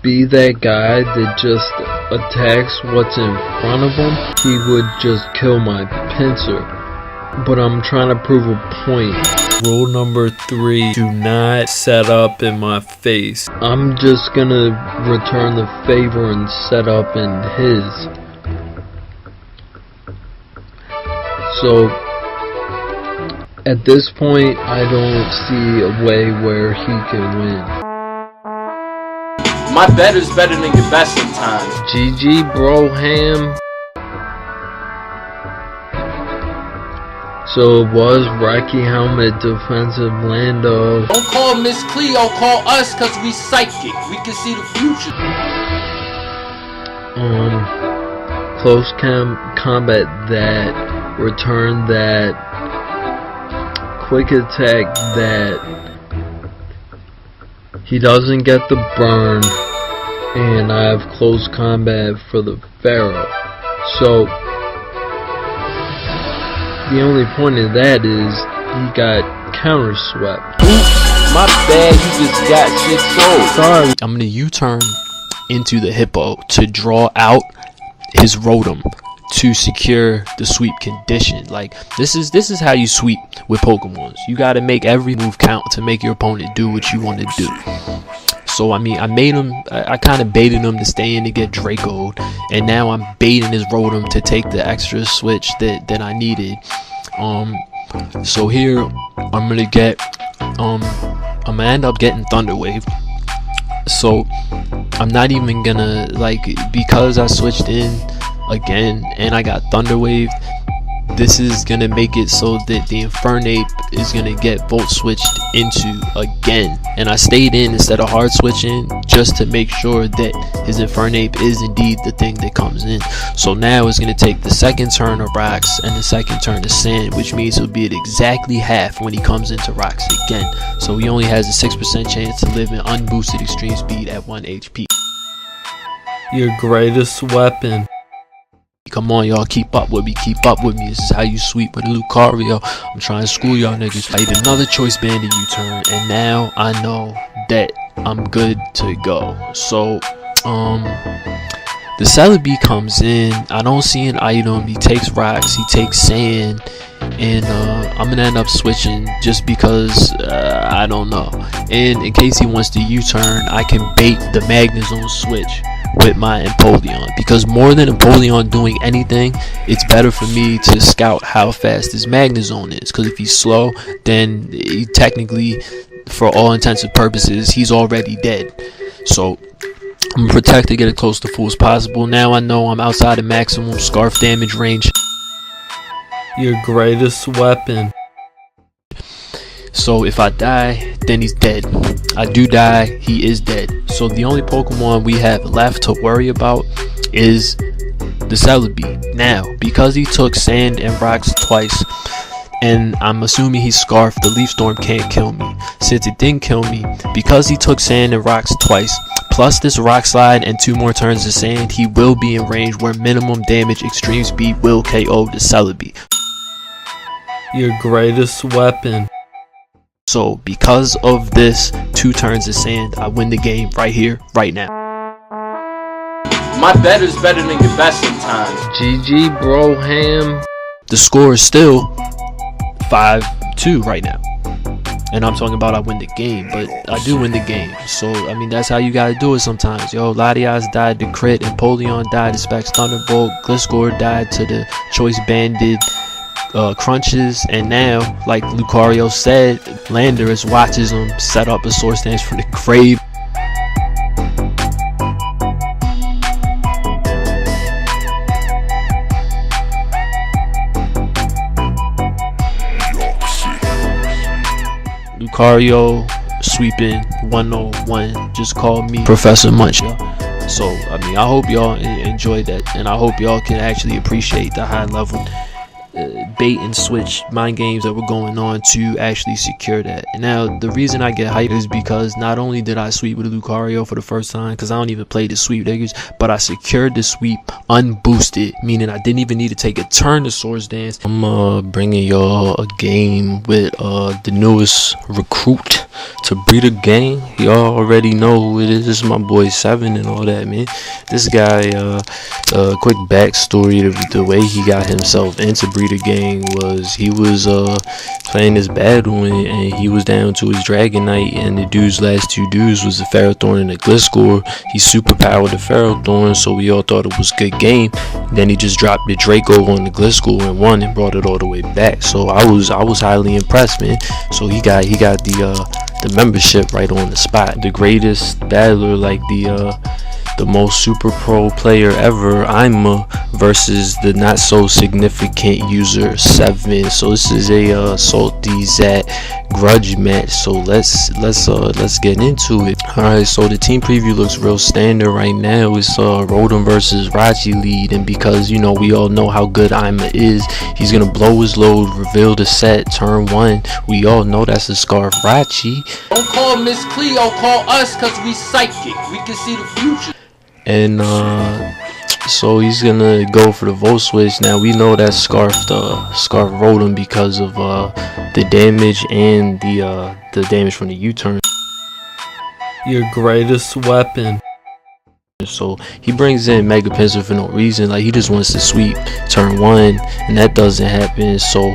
be that guy that just attacks what's in front of him, he would just kill my Pinsir. But I'm trying to prove a point. Rule number 3, do not set up in my face. I'm just gonna return the favor and set up in his. So at this point, I don't see a way where he can win. My bet is better than your best sometimes. GG Broham. So it was Rocky Helmet defensive Lando. Don't call Miss Cleo, call us cause we psychic. We can see the future. Close combat that, return that, quick attack that, he doesn't get the burn, and I have close combat for the Pharaoh. So the only point of that is he got counter swept. My bad, you just got shit sold. Sorry. I'm gonna U-turn into the hippo to draw out his Rotom to secure the sweep condition. Like, this is how you sweep with Pokemons. You got to make every move count to make your opponent do what you want to do. So I mean, I kind of baited him to stay in to get Draco'd, and now I'm baiting his Rotom to take the extra switch that I needed. So here I'm gonna end up getting Thunder Wave. So I'm not even gonna, like, because I switched in again and I got Thunder Wave, this is gonna make it so that the Infernape is gonna get Volt switched into again, and I stayed in instead of hard switching just to make sure that his Infernape is indeed the thing that comes in. So now it's gonna take the second turn of Rocks and the second turn of Sand, which means he'll be at exactly half when he comes into Rocks again. So he only has a 6% chance to live in unboosted extreme speed at 1 HP. Your greatest weapon. Come on, y'all, keep up with me. This is how you sweep with a Lucario. I'm trying to school y'all niggas. I did another Choice Banded U-turn, and now I know that I'm good to go. So the Celebi comes in. I don't see an item. He takes Rocks, he takes Sand, and I'm gonna end up switching just because I don't know. And in case he wants to U-turn, I can bait the Magnezone switch with my Empoleon, because more than Empoleon doing anything, it's better for me to scout how fast his Magnezone is, because if he's slow, then he technically, for all intents and purposes, he's already dead. So I'm gonna protect to get it close to full as possible. Now I know I'm outside of maximum Scarf damage range. Your greatest weapon. So if I die, then he's dead. I do die, he is dead. So the only Pokemon we have left to worry about is the Celebi. Now, because he took Sand and Rocks twice, and I'm assuming he's Scarfed, the Leaf Storm can't kill me. Since it didn't kill me, because he took Sand and Rocks twice, plus this Rock Slide and 2 more turns of Sand, he will be in range where minimum damage extreme speed will KO the Celebi. Your greatest weapon. So because of this 2 turns of Sand, I win the game right here, right now. My bet is better than your best sometimes. GG, bro, ham. The score is still 5-2 right now. And I'm talking about I win the game, but I do win the game. So, I mean, that's how you gotta do it sometimes. Yo, Latias died to crit, Empoleon died to Specs Thunderbolt, Gliscor died to the Choice Banded crunches, and now, like Lucario said, Landorus watches him set up a Source Dance from the grave. Lucario sweeping 101. Just call me Professor Munch, y'all. So I mean, I hope y'all enjoyed that, and I hope y'all can actually appreciate the high level bait and switch mind games that were going on to actually secure that. And now the reason I get hyped is because not only did I sweep with a Lucario for the first time, because I don't even play the sweep niggas, but I secured the sweep unboosted, meaning I didn't even need to take a turn to Swords Dance. I'm bringing y'all a game with the newest recruit to Breeder Gang. Y'all already know who it is. This is my boy 7 and all that, man. This guy, quick backstory to the way he got himself into Breeder Gang was he was playing this battle, and he was down to his Dragonite, and the dude's last 2 dudes was the Ferrothorn and the Gliscor. He superpowered the Ferrothorn, so we all thought it was a good game. Then he just dropped the Draco on the Gliscor and won and brought it all the way back. So I was highly impressed, man. So he got the membership right on the spot. The greatest battler, like the most super pro player ever, Ima, versus the not so significant user 7. So this is a Salty Zat grudge match. So let's get into it. Alright, so the team preview looks real standard right now. It's Rotom versus Rachi lead, and because you know we all know how good Ima is, he's gonna blow his load, reveal the set, turn 1. We all know that's a Scarf Rachi. Don't call Miss Cleo, call us, cause we psychic. We can see the future. And so he's gonna go for the Volt Switch. Now we know that Scarf Rotom because of the damage and the damage from the U-turn. Your greatest weapon. So he brings in Mega Pinsir for no reason. Like, he just wants to sweep turn 1, and that doesn't happen. So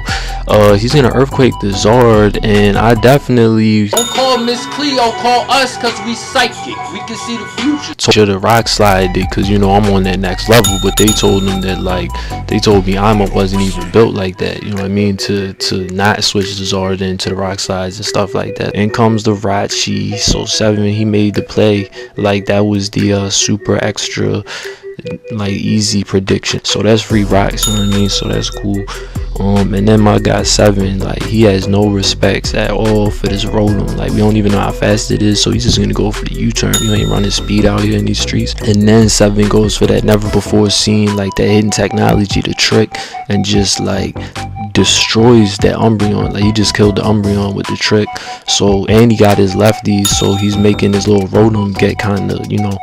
he's gonna Earthquake the Zard, and I definitely Don't call Miss Cleo, call us cause we psychic. We can see the future. should have Rock Slide it, because you know I'm on that next level. But they told him that, like, they told me Ima wasn't even built like that, you know what I mean, to not switch the Zard into the Rock Slides and stuff like that. In comes the Rachi. So 7, he made the play. Like, that was the super extra, like, easy prediction. So that's free rocks, you know what I mean, so that's cool. And then my guy 7, like, he has no respects at all for this Rotom. Like, we don't even know how fast it is, so he's just gonna go for the U-turn. You ain't running speed out here in these streets. And then 7 goes for that never before seen, like, that hidden technology, the trick, and just like destroys that Umbreon. Like, he just killed the Umbreon with the trick. So, and he got his lefties, so he's making his little Rotom get kind of, you know,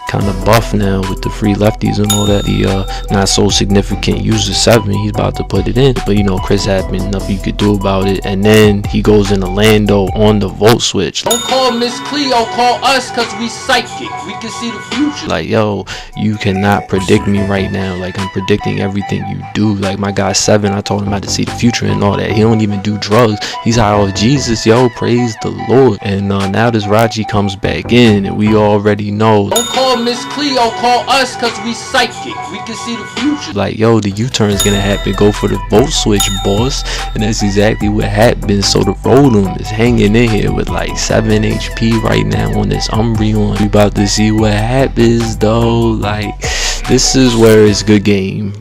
kind of buff now with the free lefties and all that. The not so significant user 7, he's about to put it in, but you know, Chris Hackman, nothing you could do about it. And then he goes into Lando on the Volt Switch. Don't call Miss Cleo, call us cause we psychic. We can see the future. Like, yo, you cannot predict me right now. Like, I'm predicting everything you do. Like, my guy 7, I told him how to see the future and all that. He don't even do drugs. He's high off Jesus, yo, praise the Lord. And now this Rachi comes back in, and we already know. Don't call Miss Cleo, call us cause we psychic. We can see the future. Like, yo, the U-turn is gonna happen. Go for the Volt Switch, boss. And that's exactly what happened. So the Rotom is hanging in here with like 7 HP right now on this Umbreon. We about to see what happens though. Like, this is where it's good game.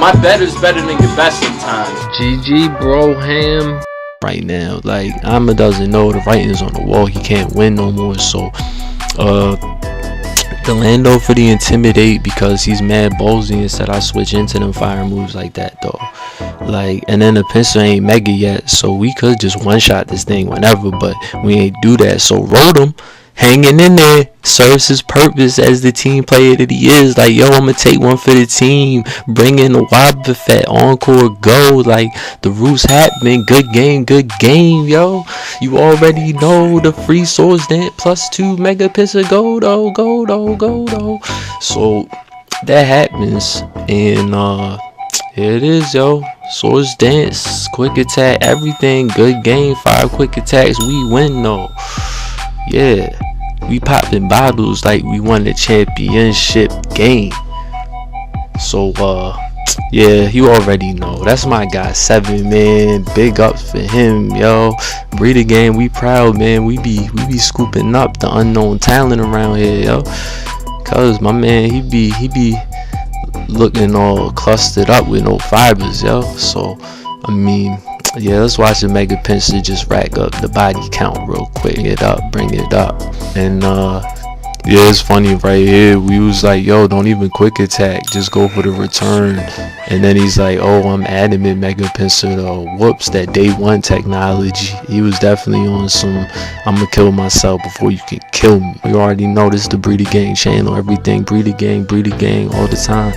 My bet is better than your best sometimes. GG, bro, ham. Right now, like, Ima doesn't know the writing's on the wall. He can't win no more. So the Lando for the Intimidate, because he's mad ballsy and said I switch into them fire moves like that though. Like, and then the Pinsir ain't mega yet, so we could just one-shot this thing whenever, but we ain't do that. So Rotom hanging in there serves his purpose as the team player that he is. Like, yo, I'ma take one for the team, bring in the Wobbuffet, Encore go. Like, the Roots happening. Good game, yo. You already know the free Swords Dance +2 Mega Pinsir go though. So that happens, and here it is, yo. Swords Dance, quick attack, everything. Good game, 5 quick attacks, we win though. Yeah, we popping bottles like we won the championship game. So yeah, you already know. That's my guy 7, man. Big ups for him, yo. Breeder Gang, we proud, man. We be scooping up the unknown talent around here, yo. Cause my man, he be looking all clustered up with no fibers, yo. So I mean, yeah, let's watch the Mega Pinsir just rack up the body count real quick. Bring it up. And yeah, it's funny right here. We was like, yo, don't even quick attack, just go for the return. And then he's like, oh, I'm adamant Mega Pinsir though. Whoops, that day 1 technology. He was definitely on some I'ma kill myself before you can kill me. You already know this is the Breeder Gang channel. Everything Breeder Gang all the time.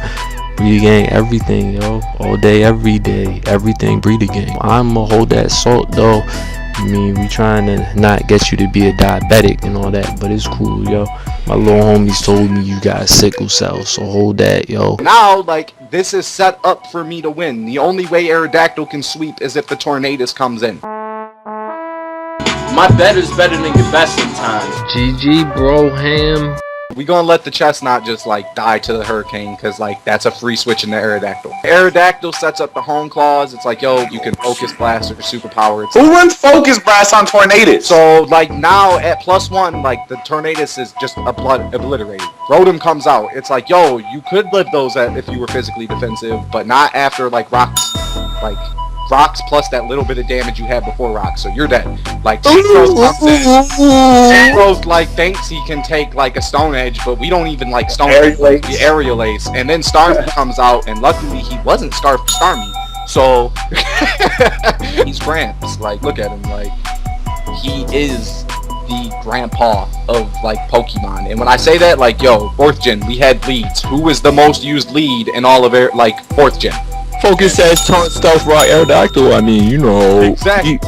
Breeder Gang, everything, yo. All day, every day. Everything Breeder Gang. I'ma hold that salt though. I mean, we trying to not get you to be a diabetic and all that, but it's cool, yo. My little homies told me you got sickle cell, so hold that, yo. Now, like, this is set up for me to win. The only way Aerodactyl can sweep is if the Tornadus comes in. My bet is better than your best sometimes. GG, bro, ham. We gonna let the Chestnut just like die to the Hurricane, cause like that's a free switch in the Aerodactyl. Aerodactyl sets up the Hone Claws. It's like, yo, you can Focus Blast or Superpower. Who runs Focus Blast on Tornadus? So like now at +1, like the Tornadus is just obliterated. Rotom comes out. It's like, yo, you could live those if you were physically defensive, but not after like Rocks plus that little bit of damage you had before Rocks, so you're dead. Like, Synchros comes in. Synchros, like, thinks he can take, like, a Stone Edge, but we don't even, like, Stone Edge. The Aerial Ace. And then Starmie comes out, and luckily he wasn't Starmie. So, he's Gramps. Like, look at him. Like, he is the grandpa of, like, Pokemon. And when I say that, like, yo, 4th gen, we had leads. Who was the most used lead in all of, 4th gen? Focus says Taunt Stealth Rock Aerodactyl. I mean, you know. Exactly.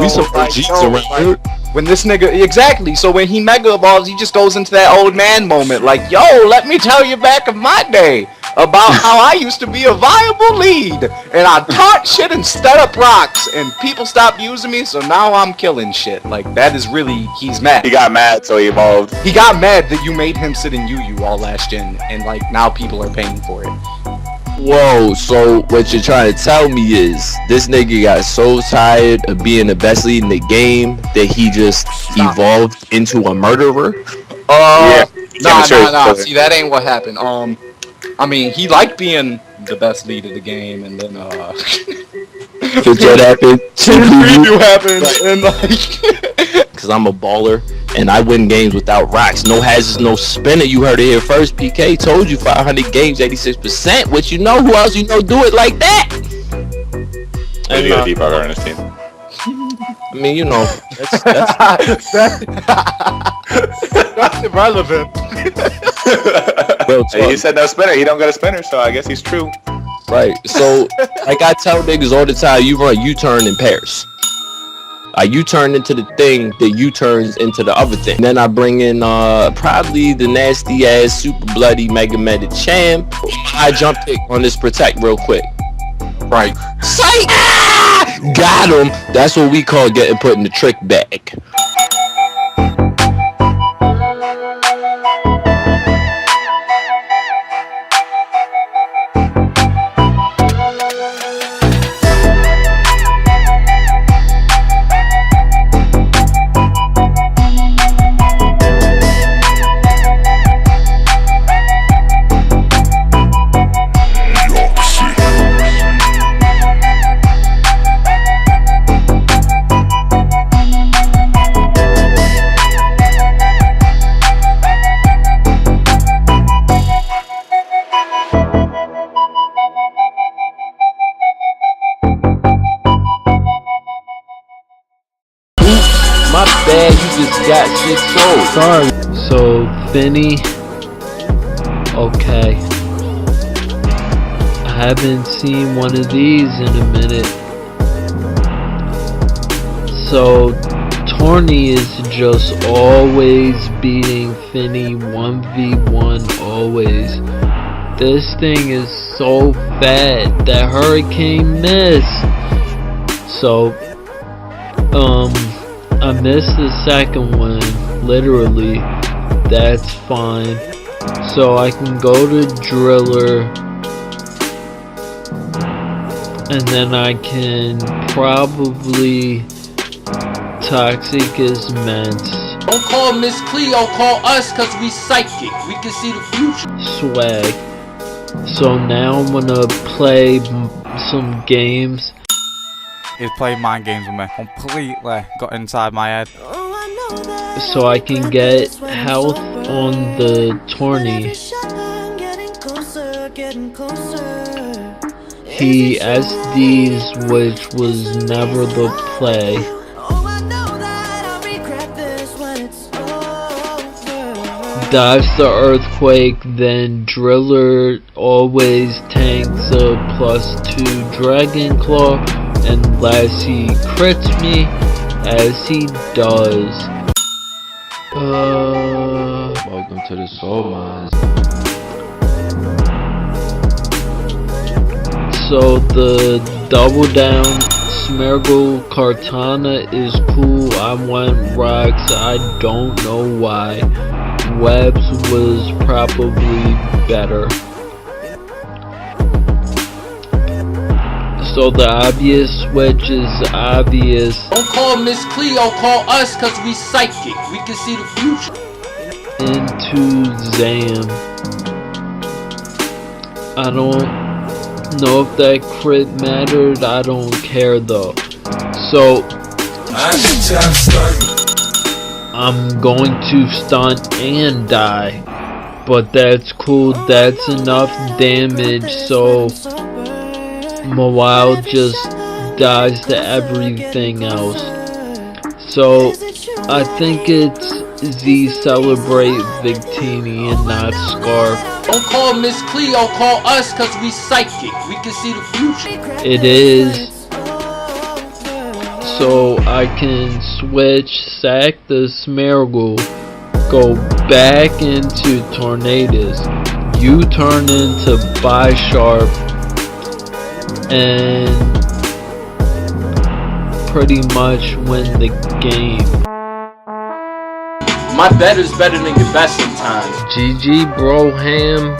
We some OGs around here. when this nigga, exactly, so when he mega evolves, he just goes into that old man moment, like, yo, let me tell you back of my day about how I used to be a viable lead, and I taught shit instead of rocks, and people stopped using me, so now I'm killing shit. Like, that is really, he's mad. He got mad, so he evolved. He got mad that you made him sit in UU all last gen, and like, now people are paying for it. Whoa, so what you're trying to tell me is this nigga got so tired of being the best lead in the game that he just evolved into a murderer? Nah. Sure. See, that ain't what happened. I mean, he liked being the best lead of the game, and then Did that happen? preview happened, and like, Cause I'm a baller and I win games without rocks. No hazards, no spinner. You heard it here first. PK told you 500 games, 86%. What you know? Who else you know do it like that? And you got a debugger on his team. I mean, you know, that's irrelevant. real Hey, talk. he said no spinner. He don't got a spinner, so I guess he's true. Right. So, like I tell niggas all the time, you run U-turn in pairs. I U-turn into the thing that U-turns into the other thing. Then I bring in probably the nasty ass super bloody Mega Meta champ. I jump pick on this protect real quick. Right. Psych! Ah! Got him. That's what we call getting put in the trick bag. My bad, you just got shit sold. Sorry. So, Finny. Okay. I haven't seen one of these in a minute. So, Torny is just always beating Finny 1v1 always. This thing is so fat. That Hurricane miss. So, I missed the second one, literally. That's fine. So I can go to Driller, and then I can probably Toxic is Immense, Don't call Miss Cleo, call us cause we psychic. We can see the future. Swag. So now I'm gonna play some games. He's playing mind games with me. Completely got inside my head. So I can get health on the Torny. He SDs, which was never the play. Dodge the Earthquake, then Driller always tanks a +2 Dragon Claw unless he crits me, as he does. Welcome to the Soul Mines. So the double down Smeargle Kartana is cool. I went rocks. I don't know why. Webs was probably better. So the obvious switch is obvious. Don't call Miss Cleo, call us cause we psychic. We can see the future. Into Zam. I don't know if that crit mattered. I don't care though. So I'm going to stunt and die, but that's cool. That's enough damage. So Mawile just dies to everything else. So I think it's Z Celebrate Victini and not Scarf. Don't call Miss Cleo, call us cause we psychic. We can see the future. It is. so I can switch Sack the Smeargle, go back into Tornadus, U-turn into Bisharp, and pretty much win the game. My bet is better than your best sometimes. GG Broham.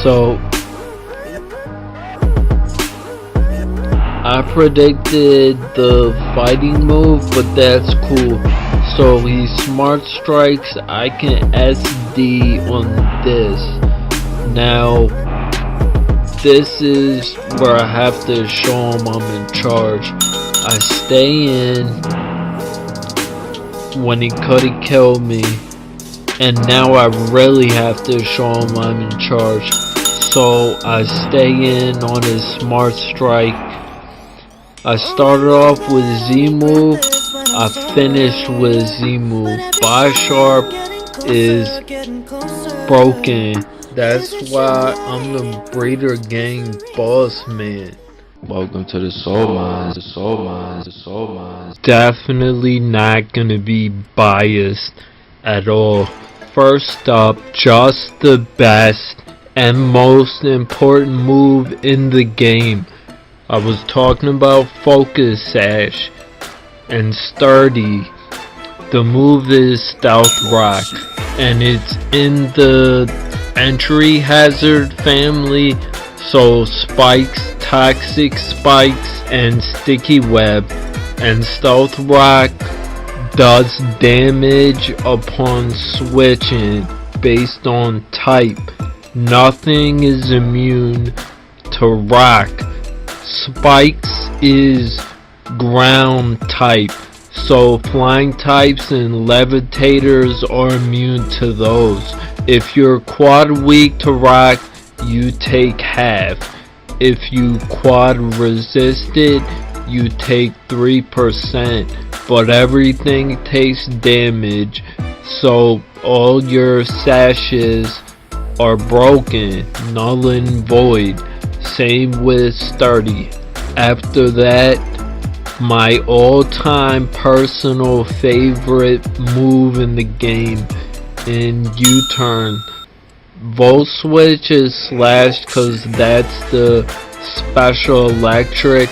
So I predicted the fighting move, but that's cool. So he smart strikes, I can SD on this. Now this is where I have to show him I'm in charge. I stay in when he could've killed me, and now I really have to show him I'm in charge. So I stay in on his smart strike. I started off with Z move, I finished with Z move. Bisharp is broken. That's why I'm the Breeder Gang boss man. Welcome to the Soul Mines, the Soul Mines, the Soul Mines. Definitely not gonna be biased at all. First up, just the best and most important move in the game. I was talking about Focus Sash and Sturdy. The move is Stealth Rock, and it's in the entry hazard family, so Spikes, Toxic Spikes, and Sticky Web, and Stealth Rock does damage upon switching based on type. Nothing is immune to rock. Spikes is ground type, so flying types and levitators are immune to those. If you're quad weak to rock, you take half. If you quad resisted, you take 3%, but everything takes damage, so all your sashes are broken, null and void. Same with Sturdy. After that, my all-time personal favorite move in the game in U-turn. Volt switch is slash cause that's the special electric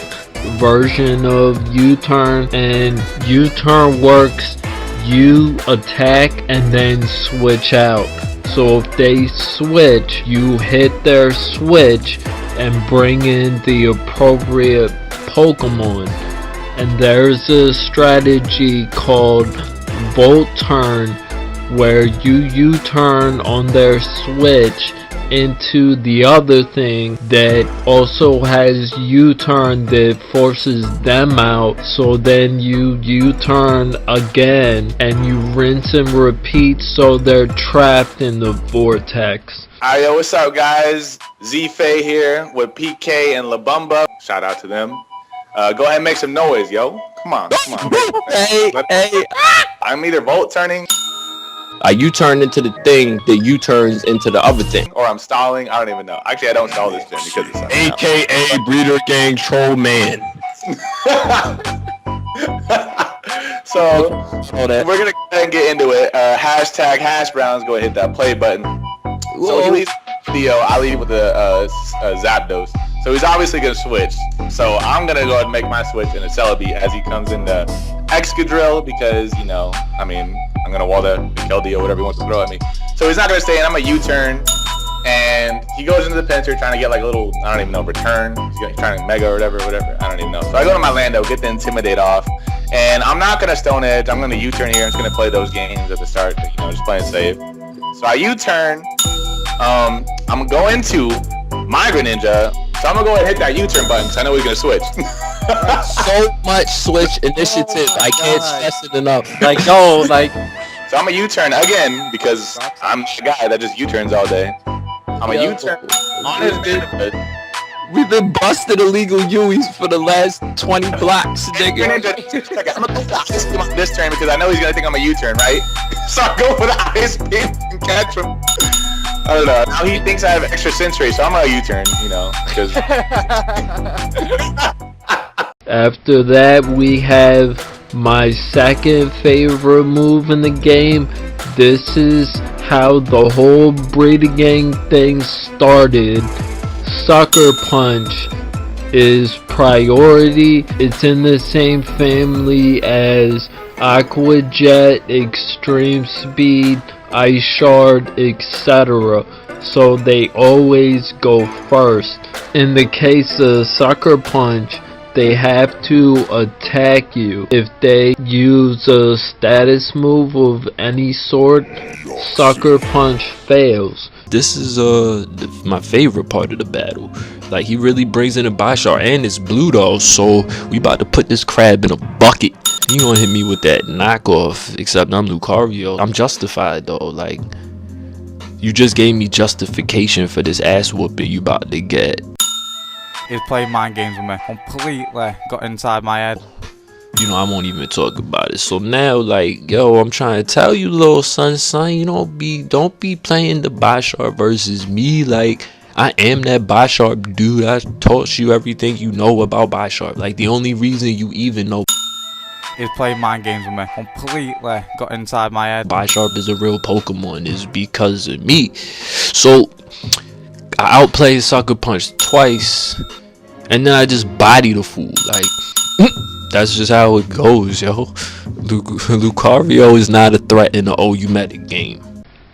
version of U-turn, and U-turn works, you attack and then switch out. So if they switch, you hit their switch and bring in the appropriate Pokemon. And there's a strategy called Volt Turn where you U-turn on their switch into the other thing that also has U-turn that forces them out, so then you U-turn again and you rinse and repeat so they're trapped in the vortex. Alright, yo, what's up, guys? Z-Fay here with PK and LaBumba. Shout out to them. Go ahead and make some noise, yo. Come on. Hey. I'm either Volt turning You turn into the thing that you turns into the other thing. or I'm stalling. I don't even know. Actually, I don't stall this gen because it's AKA Breeder Gang Troll Man. So we're gonna go ahead and get into it. Hashtag Hash Browns. Go ahead and hit that play button. So he leads the video. I lead with the Zapdos. So he's obviously gonna switch. So I'm gonna go ahead and make my switch in a Celebi as he comes into Excadrill because, you know, I mean, I'm gonna wall that Keldeo or whatever he wants to throw at me. So he's not gonna stay in. I'm a U-turn, and he goes into the Pinsir trying to get like a little, I don't even know, return. He's trying to Mega or whatever. I don't even know. So I go to my Lando, get the Intimidate off, and I'm not gonna Stone Edge. I'm gonna U-turn here. I'm just gonna play those games at the start, you know, just playing safe. So I U-turn. I'm gonna go into my Greninja. So I'm gonna go ahead and hit that U-turn button because I know he's gonna switch. So much switch initiative. I can't stress it enough. Like, no, like, So I'm a U-turn again because I'm the guy that just U-turns all day. I'm a U-turn on his benefit. We've been busting illegal Uis for the last 20 blocks, nigga. I'm gonna go for the highest speed on this turn because I know he's gonna think I'm a U-turn, right? So I go for the highest speed and catch him. I don't know. Now he thinks I have extra sensory, so I'm gonna U-turn, you know, because After that, we have my second favorite move in the game. This is how the whole Breda Gang thing started. Sucker Punch is priority. It's in the same family as Aqua Jet, Extreme Speed, Ice Shard, etc. So they always go first. In the case of Sucker Punch, they have to attack you. If they use a status move of any sort, Sucker Punch fails. This is my favorite part of the battle. Like, he really brings in a Bishar, and it's blue though, so we about to put this crab in a bucket. You gonna hit me with that knockoff, except I'm Lucario. I'm justified though. Like, you just gave me justification for this ass whooping you about to get. He's playing mind games with me. Completely got inside my head. You know, I won't even talk about it. So now, like, yo, I'm trying to tell you, little son, you don't be playing the Bishar versus me. Like, I am that Bishar dude. I taught you everything you know about Bishar. Like, the only reason you even know He's playing mind games with me. Completely got inside my head. Bishar is a real Pokemon is because of me. So I outplayed Sucker Punch twice, and then I just body the fool. Like, that's just how it goes, yo. Lucario is not a threat in the OU Medic game.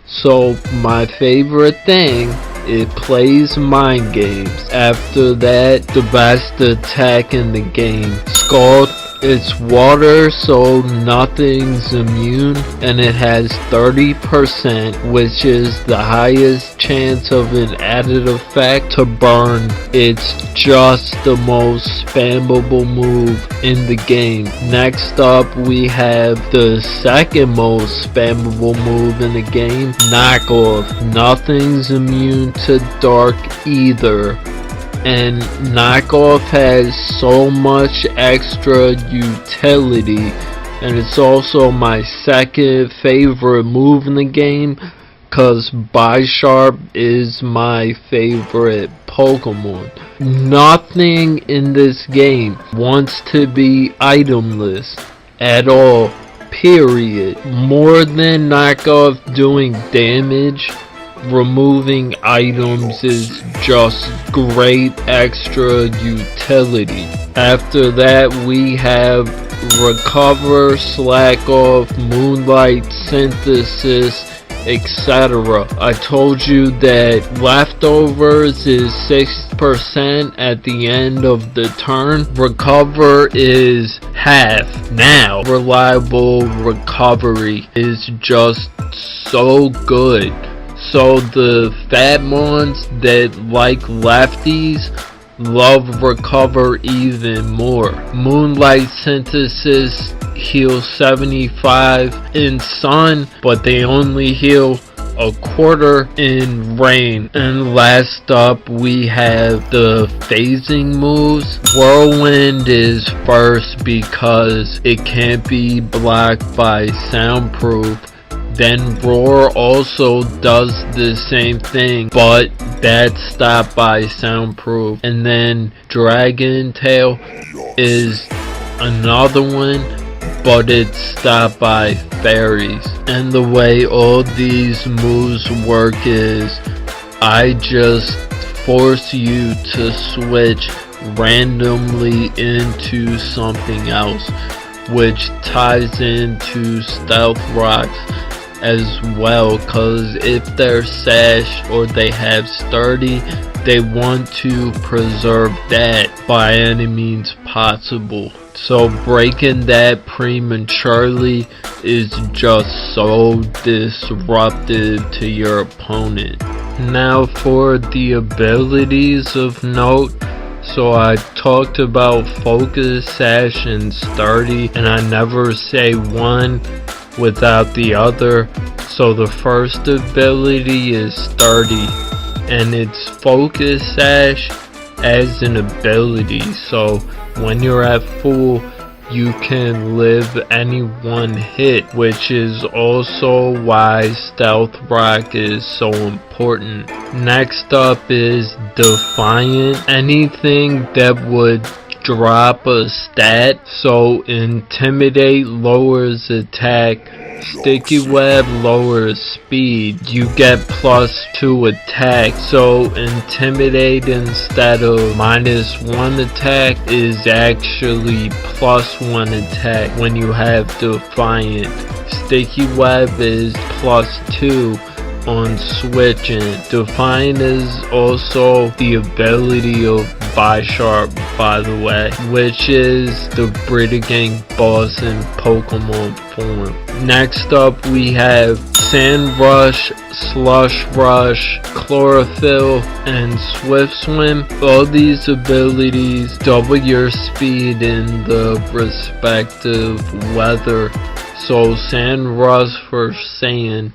So my favorite thing, it plays mind games. After that, the best attack in the game, Scald. It's water, so nothing's immune, and it has 30%, which is the highest chance of an added effect to burn. It's just the most spammable move in the game. Next up, we have the second most spammable move in the game, Knockoff. Nothing's immune to dark either. And Knockoff has so much extra utility, and it's also my second favorite move in the game, cause Bishar is my favorite Pokemon. Nothing in this game wants to be itemless at all, period. More than Knockoff doing damage, removing items is just great extra utility. After that, we have Recover, Slack Off, Moonlight, Synthesis, etc. I told you that Leftovers is 6% at the end of the turn. Recover is half. Now, Reliable Recovery is just so good. So the Fatmons that like lefties love Recover even more. Moonlight Synthesis heals 75 in Sun, but they only heal a quarter in Rain. And last up, we have the phasing moves. Whirlwind is first because it can't be blocked by Soundproof. Then Roar also does the same thing, but that's stopped by Soundproof. And then Dragon Tail is another one, but it's stopped by Fairies. And the way all these moves work is I just force you to switch randomly into something else, which ties into Stealth Rocks as well, cause if they're Sash or they have Sturdy, they want to preserve that by any means possible. So breaking that prematurely is just so disruptive to your opponent. Now for the abilities of note. So I talked about Focus, Sash, and Sturdy, and I never say one without the other. So the first ability is Sturdy, and it's Focus Sash as an ability. So when you're at full, you can live any one hit, which is also why Stealth Rock is so important. Next up is Defiant. Anything that would drop a stat. So Intimidate lowers attack, Sticky Web lowers speed. You get +2 attack. So Intimidate instead of -1 attack is actually +1 attack when you have Defiant. Sticky Web is +2 on switching. Defiant is also the ability of Bisharp, by the way, which is the Brita Gang boss in Pokemon form. Next up we have Sand Rush, Slush Rush, Chlorophyll, and Swift Swim. All these abilities double your speed in the respective weather. So Sand Rush for sand,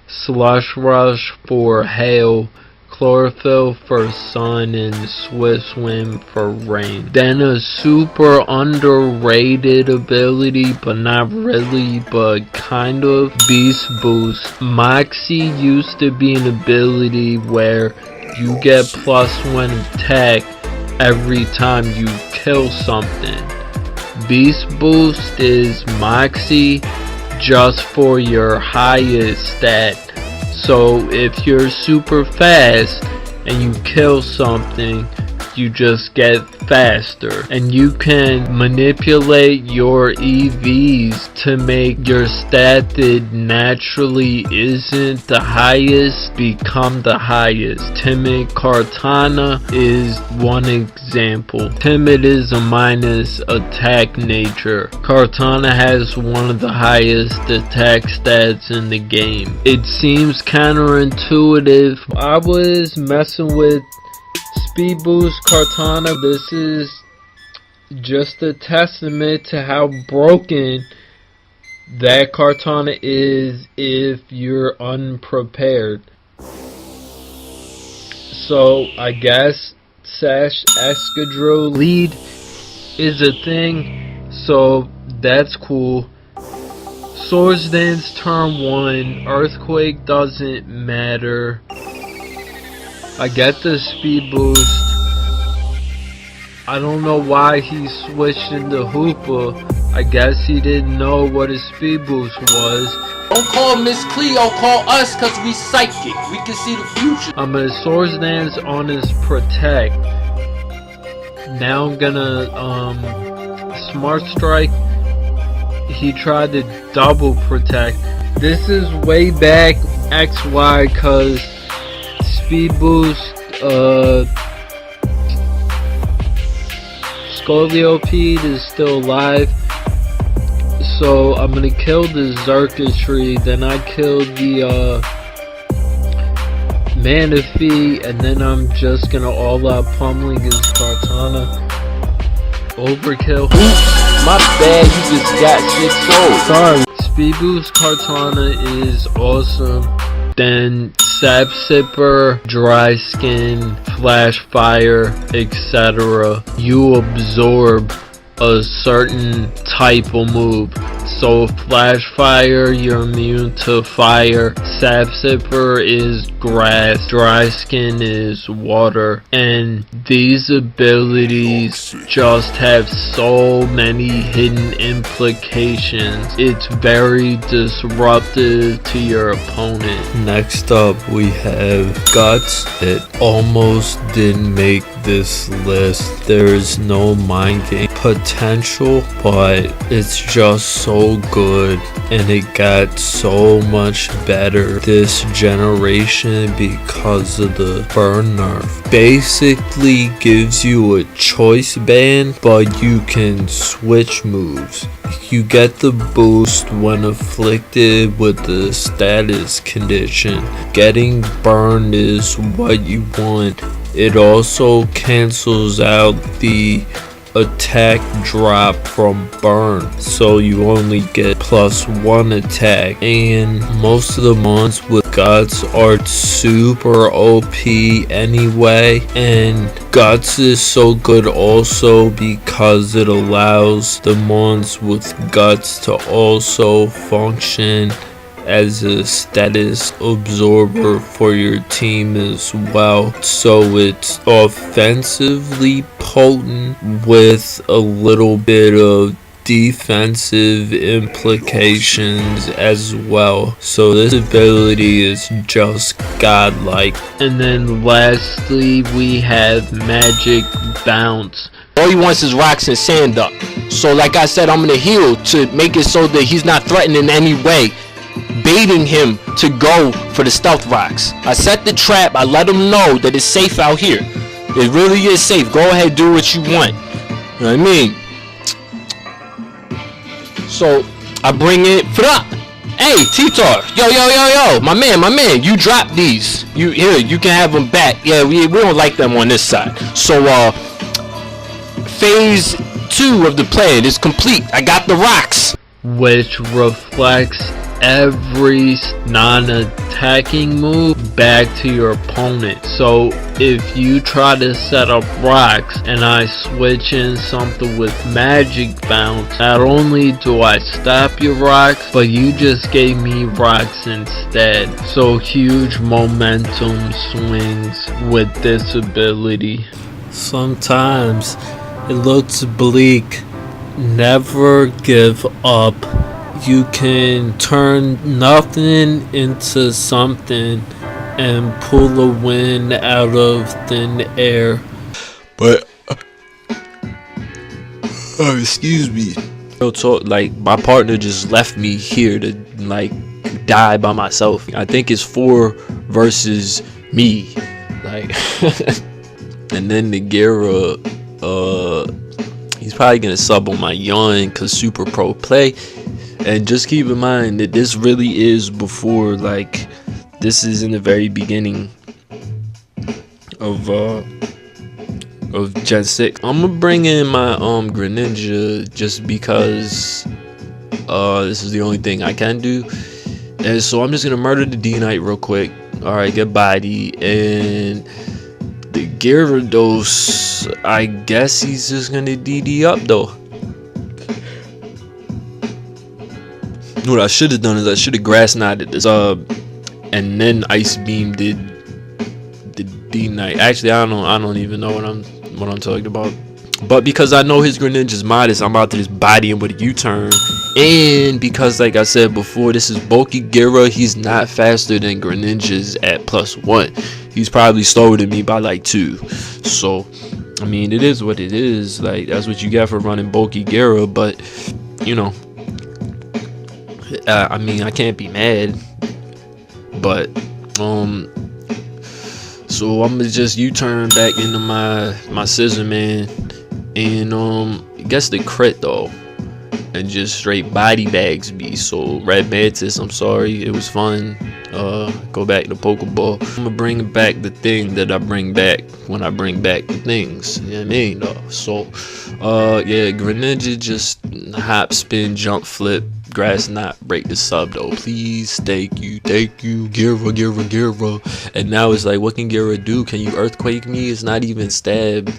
Slush Rush for hail, Chlorophyll for sun, and Swift Swim for rain. Then a super underrated ability, but not really, but kind of, Beast Boost. Moxie used to be an ability where you get +1 attack every time you kill something. Beast Boost is Moxie just for your highest stat. So if you're super fast and you kill something, you just get faster, and you can manipulate your EVs to make your stat that naturally isn't the highest become the highest. Timid Kartana is one example. Timid is a minus attack nature. Kartana has one of the highest attack stats in the game. It seems counterintuitive. I was messing with Speed Boost Kartana. This is just a testament to how broken that Kartana is if you're unprepared. So I guess Sash Excadrill lead is a thing, so that's cool. Swords Dance turn 1, Earthquake doesn't matter. I get the speed boost. I don't know why he switched into Hoopa. I guess he didn't know what his speed boost was. Don't call Miss Cleo, call us cause we psychic. We can see the future. I'm gonna Swords Dance on his Protect. Now I'm gonna Smart Strike. He tried to double Protect. This is way back XY cause Speed Boost, Scoliope is still alive, so I'm gonna kill the Xurkitree, then I kill the Manaphy, and then I'm just gonna all out pummeling his Kartana. Overkill. Oops, my bad, you just got shit sold. Sorry. Speed Boost Kartana is awesome. Then Sap Sipper, Dry Skin, Flash Fire, etc. You absorb a certain type of move. So Flash Fire, you're immune to fire. Sap Sipper is grass. Dry Skin is water. And these abilities just have so many hidden implications. It's very disruptive to your opponent. Next up we have Guts. It almost didn't make this list. There is no mind game potential, but it's just so good, and it got so much better this generation because of the burn nerf. Basically gives you a choice band, but you can switch moves. You get the boost when afflicted with the status condition. Getting burned is what you want. It also cancels out the attack drop from burn, so you only get +1 attack, and most of the mons with Guts are super OP anyway, and Guts is so good also because it allows the mons with Guts to also function as a status absorber for your team as well. So it's offensively potent with a little bit of defensive implications as well. So this ability is just godlike. And then lastly, we have Magic Bounce. All he wants is rocks and sand up. So like I said, I'm gonna heal to make it so that he's not threatened in any way, baiting him to go for the stealth rocks. I set the trap. I let him know that it's safe out here. It really is safe. Go ahead, do what you want. You know what I mean? So I bring it. Hey, T-Tar, yo, my man, you drop these. You can have them back. Yeah, we don't like them on this side. So phase 2 of the plan is complete. I got the rocks, which reflects every non-attacking move back to your opponent. So if you try to set up rocks and I switch in something with Magic Bounce, not only do I stop your rocks, but you just gave me rocks instead. So huge momentum swings with this ability. Sometimes it looks bleak. Never give up. You can turn nothing into something and pull a win out of thin air. but excuse me. Real talk, like my partner just left me here to like die by myself. I think it's 4 versus me, like, and then the Gira, he's probably gonna sub on my Yawn cause Super Pro play. And just keep in mind that this really is before, like, this is in the very beginning of Gen 6. I'm gonna bring in my Greninja just because this is the only thing I can do. And so I'm just gonna murder the D-Knight real quick. Alright, get body. And the Gyarados, I guess he's just gonna DD up though. What I should have done is I should have grass knotted this and then Ice Beam did the D-Knight. Actually, I don't even know what I'm talking about. But because I know his Greninja's modest, I'm about to just body him with a U-turn. And because, like I said before, this is bulky Gira, he's not faster than Greninja's at +1. He's probably slower than me by like 2. So I mean, it is what it is. Like, that's what you get for running bulky Gira. But you know, I mean, I can't be mad. But so I'm gonna just U-turn back into my Scissor Man, and guess the crit though, and just straight body bags me. So Red Mantis, I'm sorry, it was fun. Go back to Pokeball. I'm gonna bring back the thing that I bring back when I bring back the things, you know what I mean though. So yeah, Greninja just hop, spin, jump, flip, grass knot, break the sub though, please. Thank you, Gira. And now it's like, what can Gira do? Can you earthquake me? It's not even stabbed,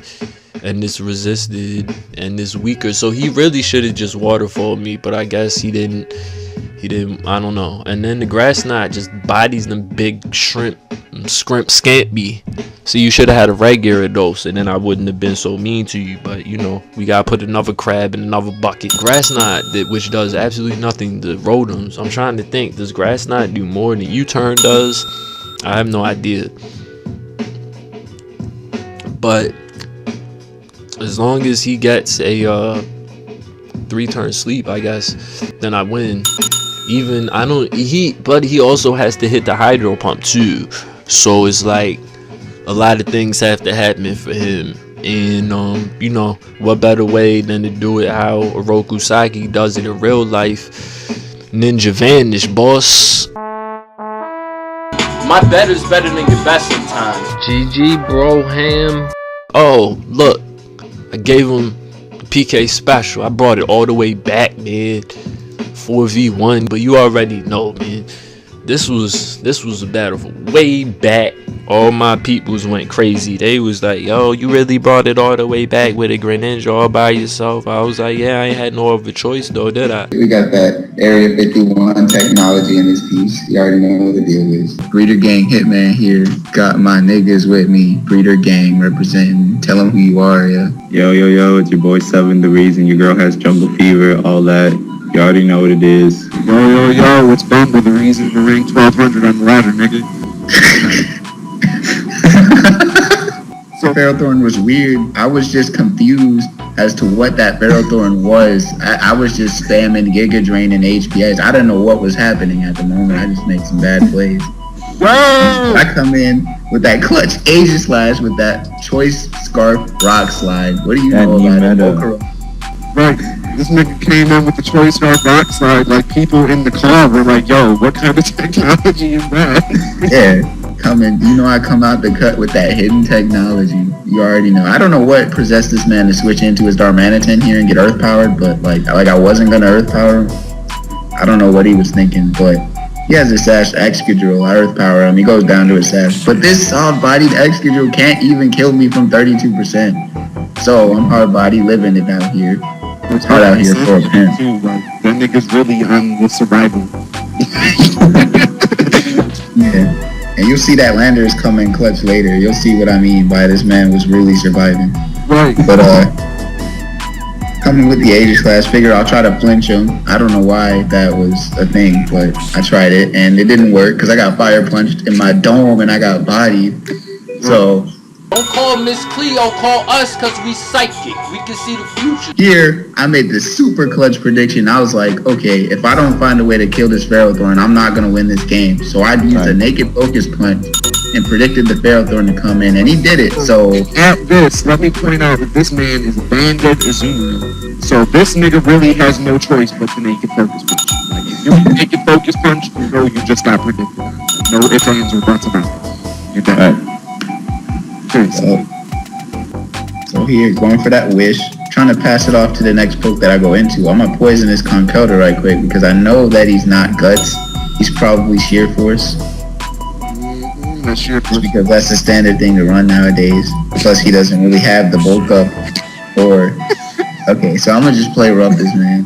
and it's resisted, and it's weaker. So he really should have just waterfalled me, but I guess he didn't, I don't know. And then the grass knot just bodies them big shrimp scamp me. So you should have had a red Gyarados, and then I wouldn't have been so mean to you. But you know, we gotta put another crab in another bucket. Grass knot, which does absolutely nothing to Rotoms. I'm trying to think, does grass knot do more than U-turn does? I have no idea. But as long as he gets a 3-turn sleep, I guess, then I win. Even but he also has to hit the Hydro Pump too. So it's like a lot of things have to happen for him. And you know, what better way than to do it how Oroku Saki does it in real life? Ninja Vanish, boss. My bet is better than your best sometimes. GG, Broham. Oh, look, I gave him the PK special. I brought it all the way back, man. 4v1, but you already know, man. This was a battle from way back all my peoples went crazy. They was like, yo, you really brought it all the way back with a Greninja all by yourself. I was like, yeah, I ain't had no other choice though, did I? We got that Area 51 technology in this piece. You already know what the deal is. Breeder Gang Hitman here. Got my niggas with me. Breeder Gang representing. Tell them who you are, yeah. Yo, it's your boy Seven, the reason your girl has jungle fever, all that. You already know what it is. Yo, it's Bumble, the reason to rank 1200 on the ladder, nigga. So Ferrothorn was weird. I was just confused as to what that Ferrothorn was. I was just spamming Giga Drain and HPS. I didn't know what was happening at the moment. I just made some bad plays. Whoa! I come in with that clutch Aegislash with that Choice Scarf Rock Slide. What do you know about it? Right. This nigga came in with the Choice Scarf Rock Slide. Like, people in the car were like, yo, what kind of technology is that? Yeah. I come out the cut with that hidden technology. You already know. I don't know what possessed this man to switch into his Darmanitan here and get Earth Powered, but like I wasn't gonna Earth Power. I don't know what he was thinking, but he has a Sash Excadrill. I Earth Power him. He goes down to a Sash. But this soft-bodied Excadrill can't even kill me from 32%. So I'm hard-body living it out here. It's hard out here for a pimp. That nigga's really on the survival. Yeah. And you'll see that Landers come in clutch later. You'll see what I mean by this man was really surviving. Right. But coming with the Aegislash, figure I'll try to flinch him. I don't know why that was a thing, but I tried it and it didn't work because I got fire punched in my dome and I got bodied. So Don't call Miss Cleo, call us cause we psychic. We can see the future. Here, I made this super clutch prediction. I was like, okay, if I don't find a way to kill this Ferrothorn, I'm not going to win this game. So I used a naked focus punch and predicted the Ferrothorn to come in, and he did it. So at this, let me point out that this man is Bandit Azumarill. So this nigga really has no choice but to naked focus punch. Like, if you naked focus punch, you know you just got predicted. No ifs, ands, or buts about it. You're dead. So here, going for that wish, trying to pass it off to the next poke that I go into. I'm gonna poison this Conkeldurr right quick because I know that he's not Guts. He's probably Sheer Force. Because that's the standard thing to run nowadays. Plus, he doesn't really have the bulk up. Or okay, so I'm gonna just play rough this man.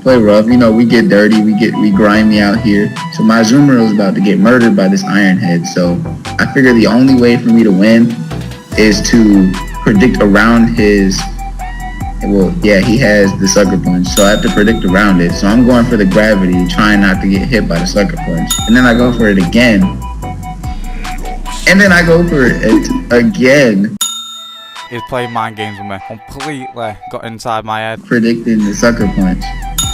Play rough. You know, we get dirty. We grimy out here. So my Azumarill is about to get murdered by this Iron Head. So I figure the only way for me to win is to predict around his. Well, yeah, he has the Sucker Punch, so I have to predict around it. So I'm going for the Gravity, trying not to get hit by the Sucker Punch. And then I go for it again. And then I go for it again. He's playing mind games with me. Completely got inside my head. Predicting the Sucker Punch.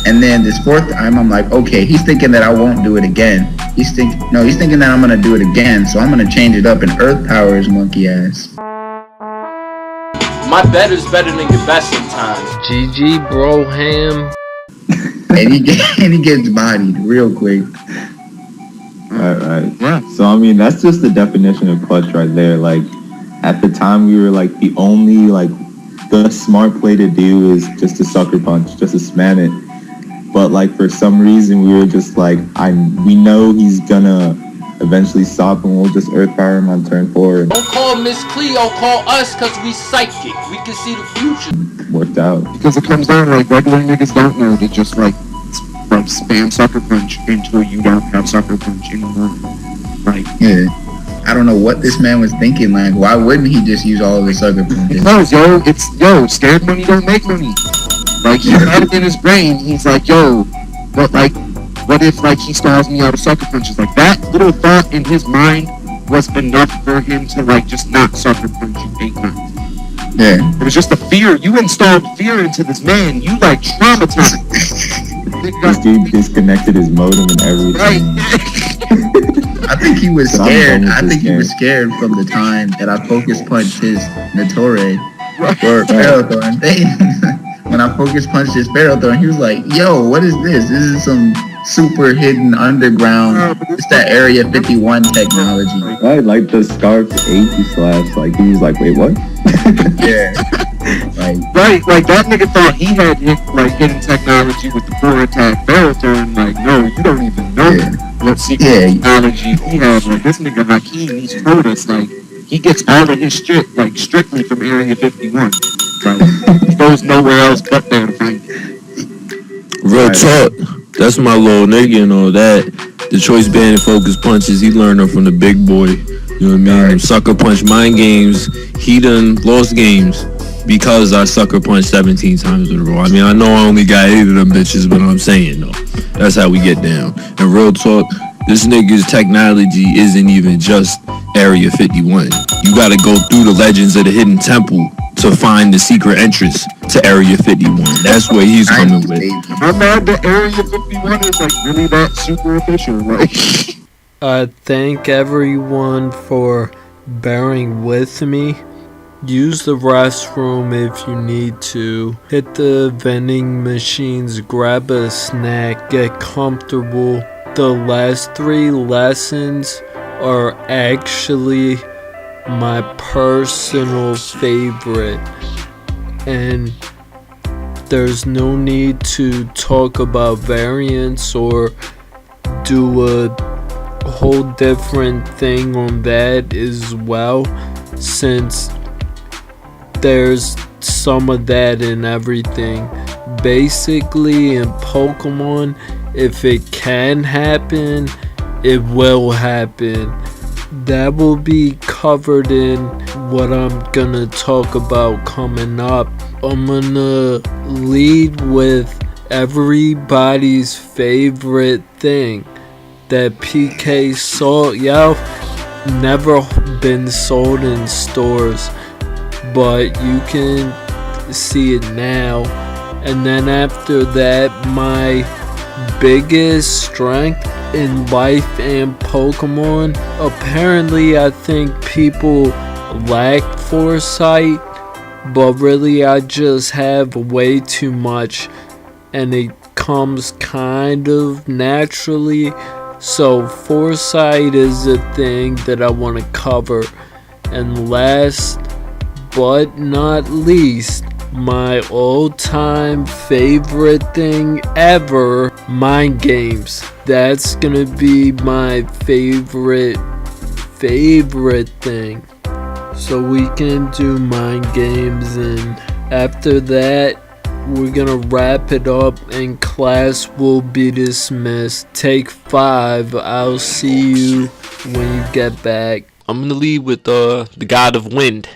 And then this fourth time, I'm like, okay, he's thinking that I won't do it again. He's thinking that I'm gonna do it again. So I'm gonna change it up and Earth Power his monkey ass. My bet is better than your best sometimes. GG, bro, ham. And he gets bodied real quick. Alright. Yeah. So I mean, that's just the definition of clutch right there. Like, at the time, we were like the only the smart play to do is just a Sucker Punch, just to spam it. But like for some reason, we were just like, we know he's gonna eventually stop, and we'll just Earth Power him on turn 4. Don't call Miss Cleo, call us cause we psychic. We can see the future. Worked out. Because it comes down like regular niggas don't know to just like spam Sucker Punch until you don't have Sucker Punch anymore. Like, yeah. I don't know what this man was thinking. Like, why wouldn't he just use all of the Sucker Punches? Because, scared money don't make money. Like, he had it in his brain. He's like, yo, but like, what if like he stalls me out of Sucker Punches? Like, that little thought in his mind was enough for him to like just not Sucker Punch you 8 times. Yeah. It was just the fear. You installed fear into this man. You like traumatized. This dude disconnected his modem and everything. Right. I think he was scared. I think he was scared from the time that I focus punched his Natore or Ferrothorn. When I focus punched his Ferrothorn, he was like, yo, what is this? This is some super hidden underground. It's that Area 51 technology. Right, like the Scarf Aegislash. Like, he was like, wait, what? Yeah. Like that nigga thought he had hidden technology with the 4 attack Ferrothorn. Like, no, you don't even know. Yeah. what secret technology we have. Like, this nigga Hakeem, he's told us, like, he gets all of his shit, like, strictly from Area 51. Like, he goes nowhere else but there to find it. Real talk. That's my little nigga and all that. The choice band and focus punches, he learned them from the big boy. You know what I mean? Them sucker punch mind games, he done lost games because I sucker punched 17 times in a row. I mean, I know I only got 8 of them bitches, but I'm saying though, that's how we get down. And real talk, this nigga's technology isn't even just Area 51. You gotta go through the Legends of the Hidden Temple to find the secret entrance to Area 51. That's where he's coming with. I'm mad that Area 51 is like really that super official. Like, I thank everyone for bearing with me. Use the restroom if you need to. Hit the vending machines, grab a snack, get comfortable. The last 3 lessons are actually my personal favorite, and there's no need to talk about variants or do a whole different thing on that as well, since there's some of that in everything. Basically, in Pokemon, if it can happen, it will happen. That will be covered in what I'm gonna talk about coming up. I'm gonna lead with everybody's favorite thing, that PK Salt. Yo, never been sold in stores, but you can see it now. And then after that, my biggest strength in life and Pokemon, apparently I think people lack foresight, but really I just have way too much, and it comes kind of naturally. So foresight is a thing that I want to cover. And last but not least, my all-time favorite thing ever, mind games. That's gonna be my favorite thing. So we can do mind games, and after that we're gonna wrap it up and class will be dismissed. Take 5. I'll see you when you get back. I'm gonna lead with the God of Wind,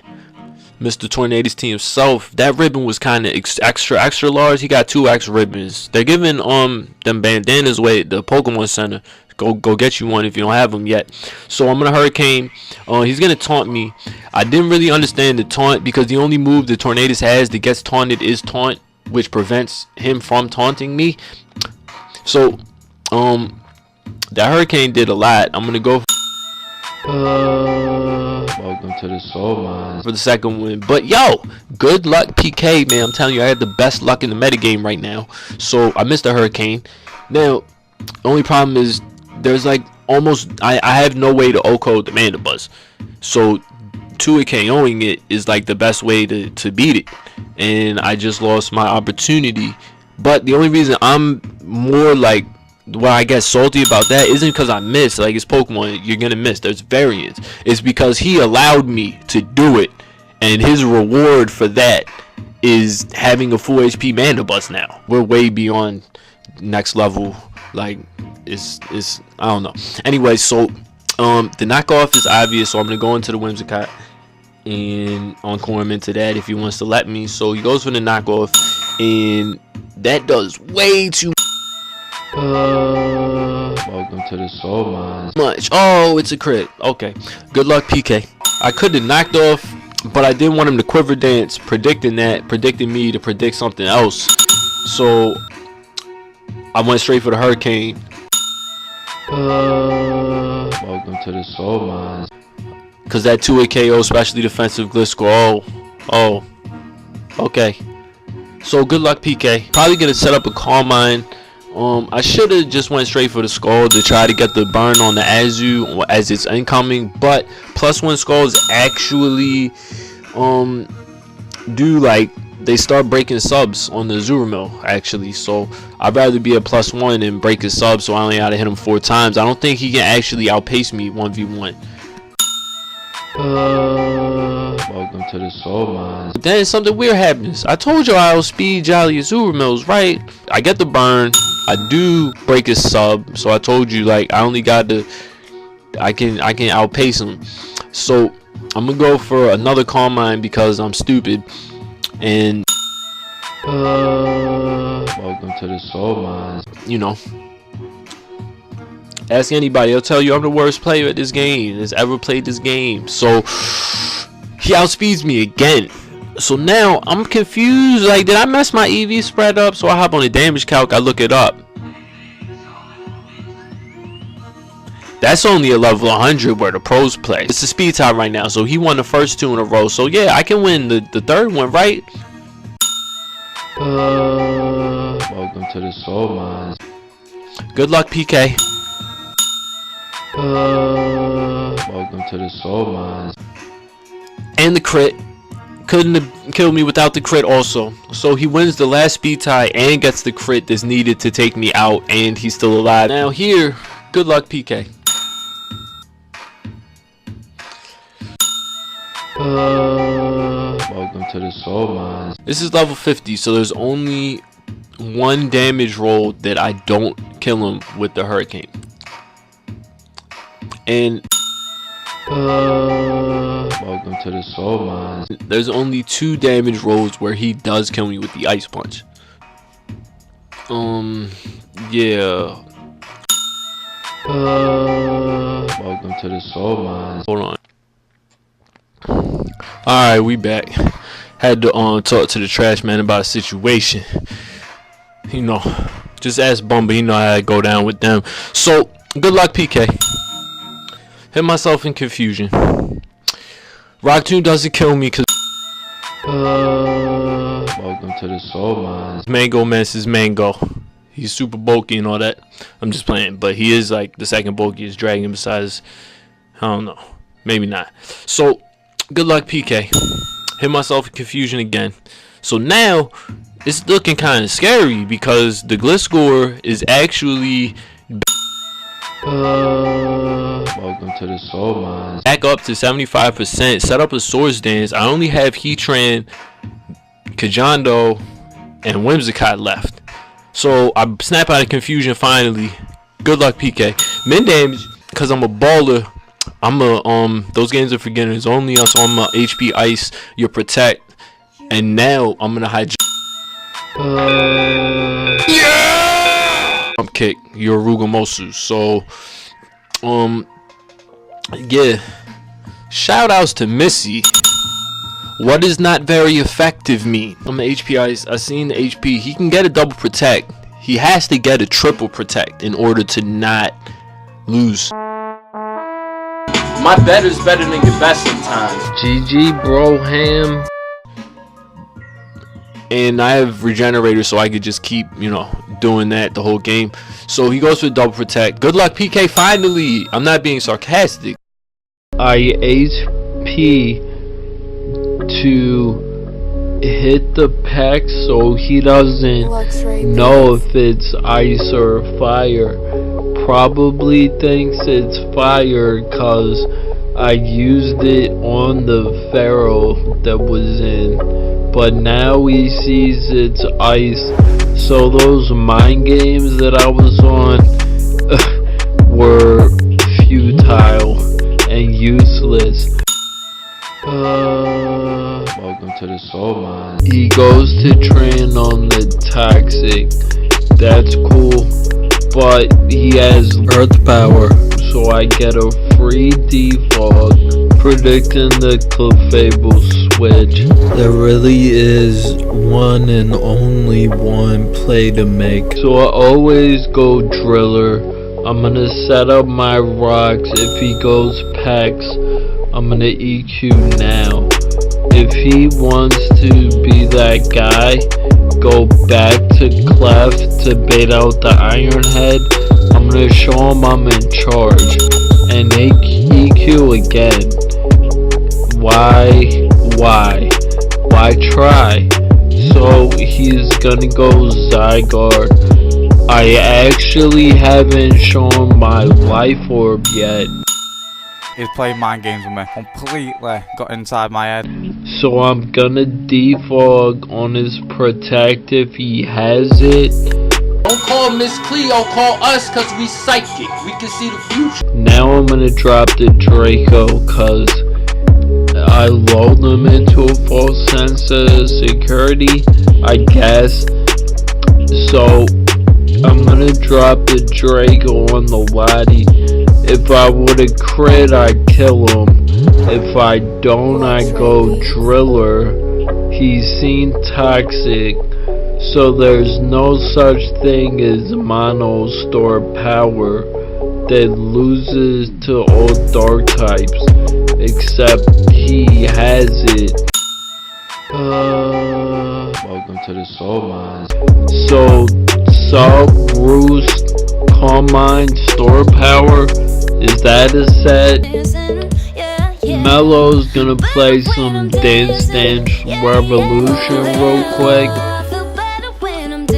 Mr. Tornadus T himself. That ribbon was kind of extra large. He got 2 extra ribbons. They're giving them bandanas away at the Pokemon Center. Go get you one if you don't have them yet. So I'm gonna Hurricane. He's gonna taunt me. I didn't really understand the taunt because the only move the Tornadus has that gets taunted is taunt, which prevents him from taunting me. So that Hurricane did a lot. I'm gonna go Welcome to the Soul Mines for the second win. But yo, good luck PK, man. I'm telling you, I had the best luck in the metagame right now. So I missed the Hurricane. Now, only problem is there's like almost I have no way to O-code the Mandibuzz. So 2 KOing it is like the best way to beat it. And I just lost my opportunity. But the only reason I'm more like, well, I get salty about that isn't because I missed. Like, it's Pokemon, you're gonna miss. There's variants. It's because he allowed me to do it, and his reward for that is having a full HP Mandibuzz now. We're way beyond next level. Like, it's I don't know. Anyway, so the knockoff is obvious, so I'm gonna go into the Whimsicott and encore him into that if he wants to let me. So he goes for the knockoff, and that does way too welcome to the Soul Mines much. Oh, it's a crit. Okay, good luck PK. I could have knocked off, but I didn't want him to quiver dance, predicting me to predict something else. So I went straight for the Hurricane. welcome to the Soul Mines, cause that 2-hit KO, specially defensive Gliscor. Oh, okay. So good luck PK. Probably gonna set up a Calm Mind. I should have just went straight for the Skull to try to get the burn on the Azu as it's incoming, but +1 Skulls actually do like they start breaking subs on the Azuremil actually. So I'd rather be a +1 and break his sub, so I only gotta hit him 4 times. I don't think he can actually outpace me 1v1. Welcome to the Soul Mines. But then something weird happens. I told you I outspeed Jolly Azuremils, right? I get the burn. I do break his sub, so I told you like I only got to. I can outpace him. So I'm gonna go for another Calm Mind because I'm stupid. And welcome to the Soul Mines. You know, ask anybody, they'll tell you I'm the worst player at this game that's ever played this game. So he outspeeds me again. So now I'm confused. Like, did I mess my EV spread up? So I hop on the damage calc. I look it up. That's only a level 100 where the pros play. It's a speed tie right now, so he won the first 2 in a row. So yeah, I can win the third one, right? Welcome to the Soul Mines. Good luck, PK. Welcome to the Soul Mines. And the crit. Couldn't have killed me without the crit also. So he wins the last speed tie and gets the crit that's needed to take me out, and he's still alive. Now here, good luck, PK. Welcome to the Soul Mines. This is level 50, so there's only 1 damage roll that I don't kill him with the Hurricane. And welcome to the Soul Mines. There's only 2 damage rolls where he does kill me with the Ice Punch. Yeah. Welcome to the Soul Mines. Hold on. Alright, we back. Had to talk to the trash man about a situation. You know, just ask Bumba, you know how I go down with them. So, good luck, PK. Hit myself in confusion. Rock Tomb doesn't kill me because welcome to the Soul Mines. Mango Mess is Mango. He's super bulky and all that. I'm just playing, but he is like the second bulkiest dragon besides, I don't know, maybe not. So good luck, PK. Hit myself in confusion again. So now it's looking kind of scary because the Gliscor is actually welcome to the Soul Mines. Back up to 75%. Set up a Swords Dance. I only have Heatran, Kajando, and Whimsicott left. So I snap out of confusion finally. Good luck, PK. Min damage, because I'm a baller. Those games are for beginners only. So I'm a HP Ice, your Protect, and now I'm gonna hide. Yeah! Kick your Rugomosu. So yeah, shout outs to Missy. What does not very effective mean? I'm an HP Ice. I seen the HP. He can get a double Protect. He has to get a triple Protect in order to not lose. My bet is better than your best sometimes. GG, Broham. And I have Regenerator, so I could just keep, you know, doing that the whole game. So he goes for double Protect. Good luck, PK. Finally, I'm not being sarcastic. I HP to hit the pack so he doesn't know if it's ice or fire. Probably thinks it's fire because I used it on the Pharaoh that was in, but now he sees it's ice. So those mind games that I was on were futile and useless. Welcome to the Soul Mines. He goes to train on the Toxic. That's cool, but he has Earth Power, so I get a free defog, predicting the Clefable switch. There really is one and only one play to make, so I always go Driller. I'm gonna set up my rocks. If he goes Pex, I'm gonna EQ now. If he wants to be that guy, go back to Clef to bait out the Iron Head. I'm gonna show him I'm in charge and EQ again. Why try? so he's gonna go Zygarde. I actually haven't shown my life orb yet. He's playing mind games with me. Completely got inside my head. So I'm gonna defog on his protect if he has it. Don't call Miss Cleo, call us cause we psychic. We can see the future. Now I'm gonna drop the Draco cause I lulled him into a false sense of security, I guess. So I'm gonna drop the Draco on the laddie. If I would've crit, I'd kill him. If I don't, I go Driller. He's seen Toxic, so there's no such thing as mono store power that loses to all dark types, except he has it. Welcome to the Soul Mines. So, Sub, Roost, Carmine, Store Power, is that a set? Mello's gonna play some Dance Dance Revolution real quick.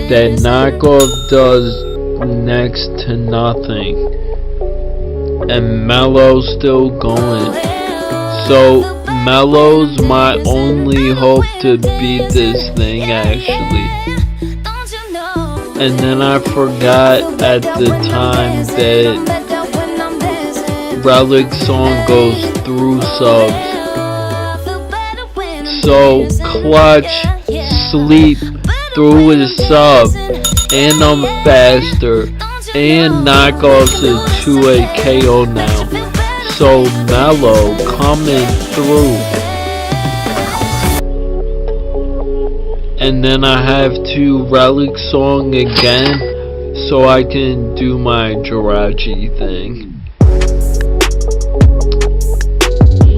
That knockoff does next to nothing. And Mello's still going. So Mello's my only hope to beat this thing actually. And then I forgot at the time that Relic Song goes through subs. So Clutch sleep through his sub, and I'm faster, and knockoffs is 2-8 KO now. So Mellow coming through. And then I have to Relic Song again so I can do my Jirachi thing.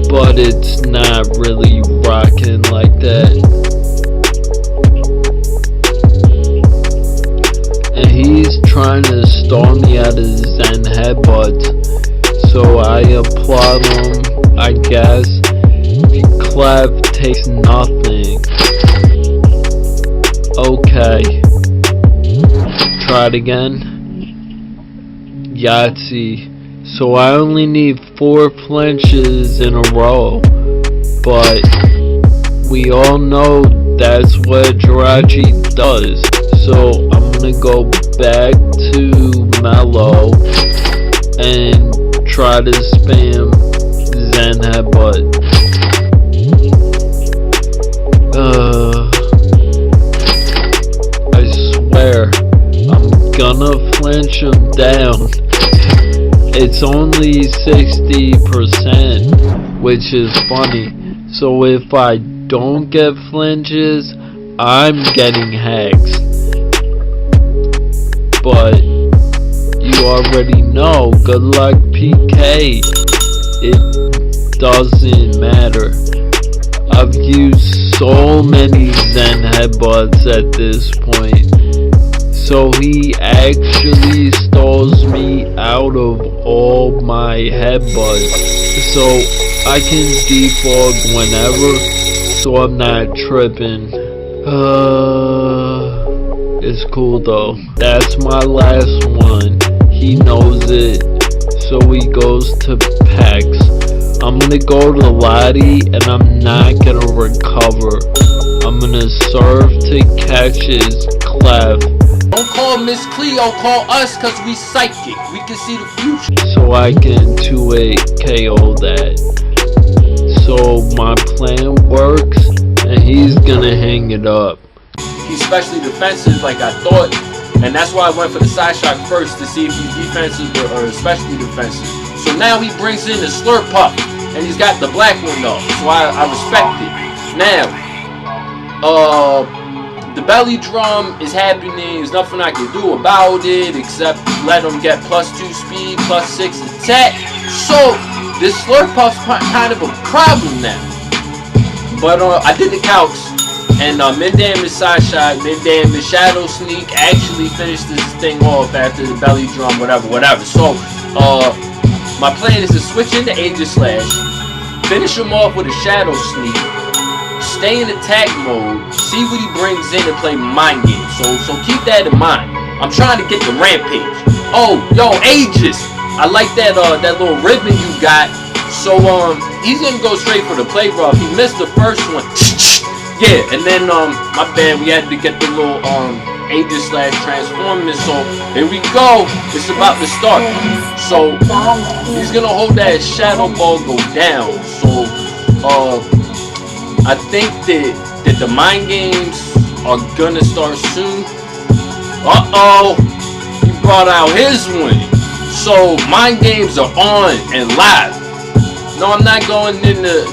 But it's not really rocking like that. And he's trying to stall me out of Zen headbutts. So I applaud him, I guess. Clef takes nothing. Okay. Try it again. Yahtzee. So I only need 4 flinches in a row. But we all know that's what Jirachi does. So I'm gonna go back to Mellow and try to spam Zen headbutt. I swear I'm gonna flinch him down. It's only 60%, which is funny. So if I don't get flinches, I'm getting hexed. But you already know, good luck PK. It doesn't matter. I've used so many Zen headbutts at this point. So he actually stalls me out of all my headbutts. So I can defog whenever, so I'm not tripping. It's cool though. That's my last one. He knows it. So he goes to Pex. I'm gonna go to Lottie and I'm not gonna recover. I'm gonna serve to catch his Clef. Don't call Miss Cleo, call us cause we psychic. We can see the future. So I can 2-8 KO that. So my plan works and he's gonna hang it up. He's especially defensive like I thought. And that's why I went for the side shot first to see if he's defensive or especially defensive. So now he brings in the Slurp Pup. And he's got the black one though. So I respect it. Now, the belly drum is happening. There's nothing I can do about it except let him get +2 speed, +6 attack. So this Slurp Puff's kind of a problem now. But I did the calcs, and mid-damage side shot, mid-damage shadow sneak actually finished this thing off after the belly drum, whatever. So my plan is to switch into Aegis Slash, finish him off with a shadow sneak, stay in attack mode, see what he brings in and play mind games. So keep that in mind. I'm trying to get the Rampage. Oh, yo, Aegis. I like that that little ribbon you got. So he's gonna go straight for the play rough. He missed the first one. Yeah, and then my bad, we had to get the little Aegis / Transformers. So here we go. It's about to start. So he's gonna hold that Shadow Ball go down. So I think that the mind games are gonna start soon. He brought out his one. So mind games are on and live. No, I'm not going in the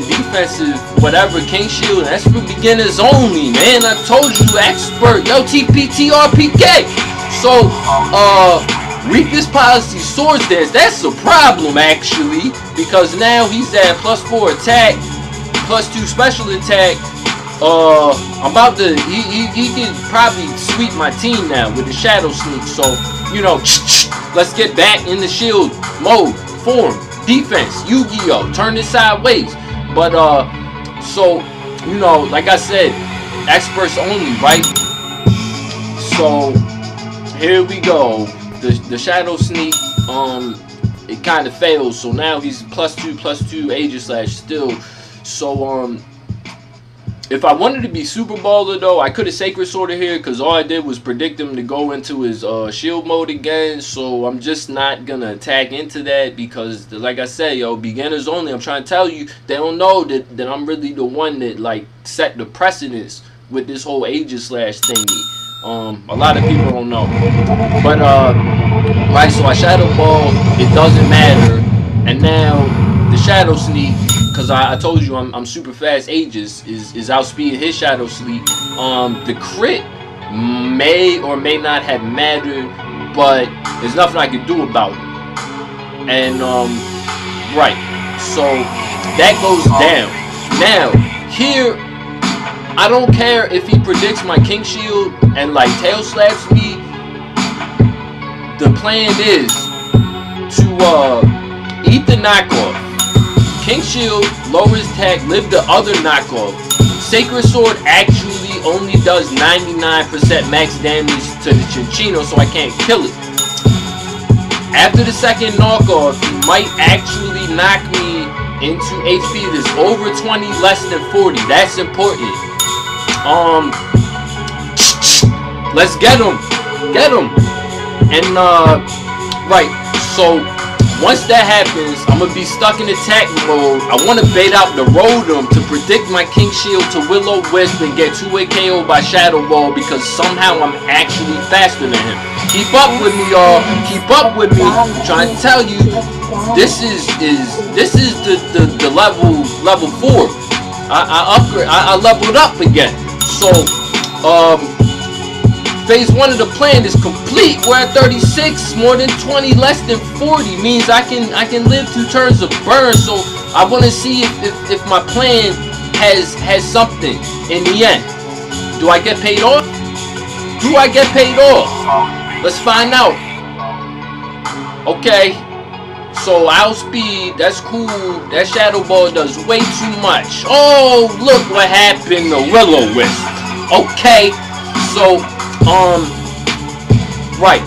defensive whatever King Shield. That's for beginners only, man. I told you, expert. Yo, TPTRPK. So weakness policy swords dance. That's a problem actually, because now he's at +4 attack, +2 special attack. I'm about to. He can probably sweep my team now with the Shadow Sneak. So you know, let's get back in the shield mode, form, defense, Yu-Gi-Oh, turn it sideways. But so you know, like I said, experts only, right? So here we go. The Shadow Sneak, it kind of fails. So now he's +2 Aegis / still. So if I wanted to be Super Baller though, I could have Sacred Sworded here, because all I did was predict him to go into his shield mode again. So I'm just not gonna attack into that, because like I said, yo, beginners only. I'm trying to tell you, they don't know that I'm really the one that like set the precedence with this whole Aegis / thingy. A lot of people don't know. But right, so I Shadow Ball, it doesn't matter. And now the Shadow Sneak, because I told you I'm super fast Aegis, is outspeeding his Shadow Sneak. The crit may or may not have mattered, but there's nothing I can do about it. And right, so that goes down. Now here, I don't care if he predicts my King Shield and like tail slaps me. The plan is to eat the knockoff. King Shield, lower his attack, live the other knockoff. Sacred Sword actually only does 99% max damage to the Cinccino, so I can't kill it. After the second knockoff, he might actually knock me into HP that's over 20, less than 40. That's important. Let's get him. Get him. And right, so once that happens, I'm gonna be stuck in attack mode. I want to bait out the Rotom to predict my King Shield to Will-O-Wisp and get 2-way KO by Shadow Ball, because somehow I'm actually faster than him. Keep up with me, y'all. Keep up with me. I'm trying to tell you, this is the level 4. I upgrade. I leveled up again. So phase 1 of the plan is complete. We're at 36, more than 20, less than 40 means I can live 2 turns of burn. So I want to see if my plan has something in the end. Do I get paid off? Do I get paid off? Let's find out. Okay. So outspeed, that's cool. That Shadow Ball does way too much. Oh, look what happened to Will-O-Wisp. Okay. So right.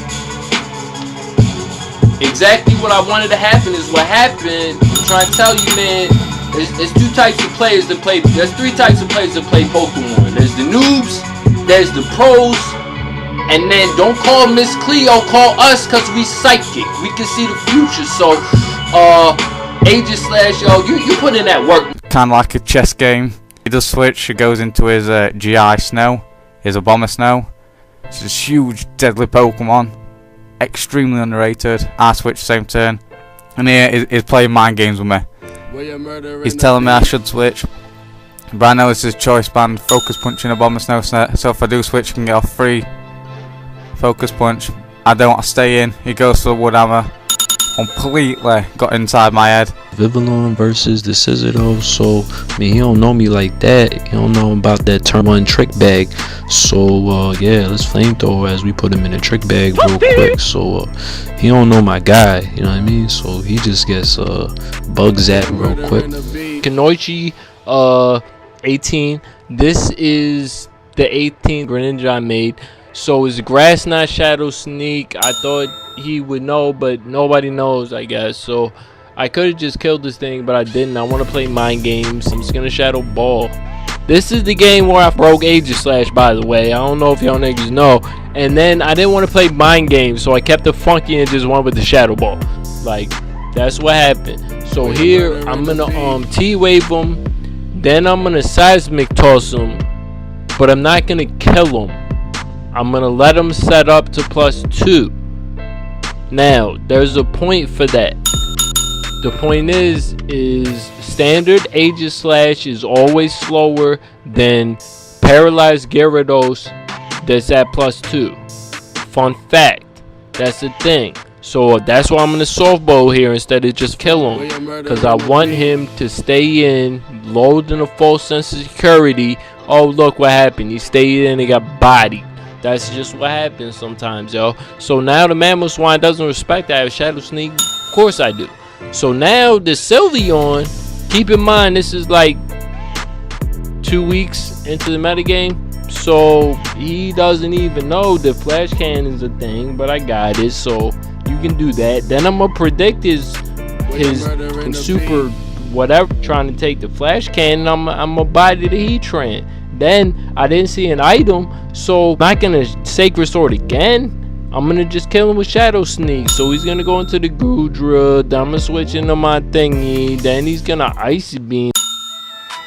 Exactly what I wanted to happen is what happened. I'm trying to tell you, man. There's 2 types of players that play. There's 3 types of players that play Pokemon. There's the noobs, there's the pros, and then don't call Miss Cleo, call us, cause we psychic. We can see the future. So Aegis / yo, you put in that work. Kinda like a chess game. He does switch, it goes into his GI Snow, his Abomasnow. It's this huge deadly Pokemon, extremely underrated. I switch same turn, and here he's playing mind games with me. He's telling me I should switch, but I know it's his choice band, Focus Punch and Abomasnow, so if I do switch I can get off 3 Focus Punch. I don't want to stay in, he goes for the Wood Hammer. Completely got inside my head. Vivillon versus the Scizor, so I mean, he don't know me like that. He don't know about that turn 1 trick bag. So yeah, let's flamethrower as we put him in a trick bag real quick. So he don't know my guy, you know what I mean? So he just gets bug zapped real quick. Kanoichi 18. This is the 18th Greninja I made. So is Grass Knot Shadow Sneak? I thought he would know, but nobody knows, I guess. So I could have just killed this thing, but I didn't. I want to play mind games. I'm just gonna Shadow Ball. This is the game where I broke Aegislash, by the way. I don't know if y'all niggas know. And then I didn't want to play mind games, so I kept it funky and just went with the Shadow Ball. Like, that's what happened. So here I'm gonna T-Wave him. Then I'm gonna Seismic Toss him, but I'm not gonna kill him. I'm gonna let him set up to +2. Now, there's a point for that. The point is standard Aegislash is always slower than Paralyzed Gyarados that's at +2. Fun fact. That's the thing. So that's why I'm gonna softball here instead of just kill him, because I want him to stay in, load in a false sense of security. Oh, look what happened. He stayed in and got bodied. That's just what happens sometimes, yo. So now the Mamoswine doesn't respect that. I have Shadow Sneak. Of course I do. So now the Sylveon, keep in mind this is like 2 weeks into the metagame. So he doesn't even know the Flash Cannon's a thing, but I got it. So you can do that. Then I'm gonna predict his super whatever trying to take the Flash Cannon. I'm gonna bite the Heatran. Then I didn't see an item, so I'm not gonna Sacred Sword again. I'm gonna just kill him with Shadow Sneak. So he's gonna go into the Goodra. Then I'm gonna switch into my thingy. Then he's gonna Icy Beam.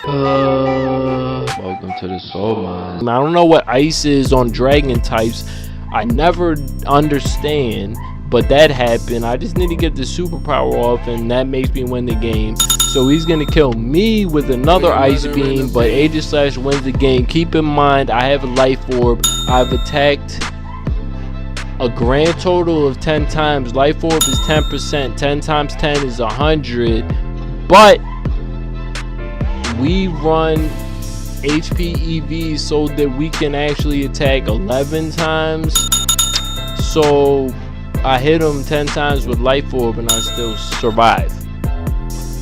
Welcome to the Soul Mines. I don't know what ice is on dragon types. I never understand, but that happened. I just need to get the superpower off, and that makes me win the game. So he's gonna kill me with another Ice Beam, but Aegislash wins the game. Keep in mind, I have a Life Orb. I've attacked a grand total of 10 times. Life Orb is 10%. 10 times 10 is 100. But we run HP EV so that we can actually attack 11 times. So I hit him 10 times with Life Orb and I still survive.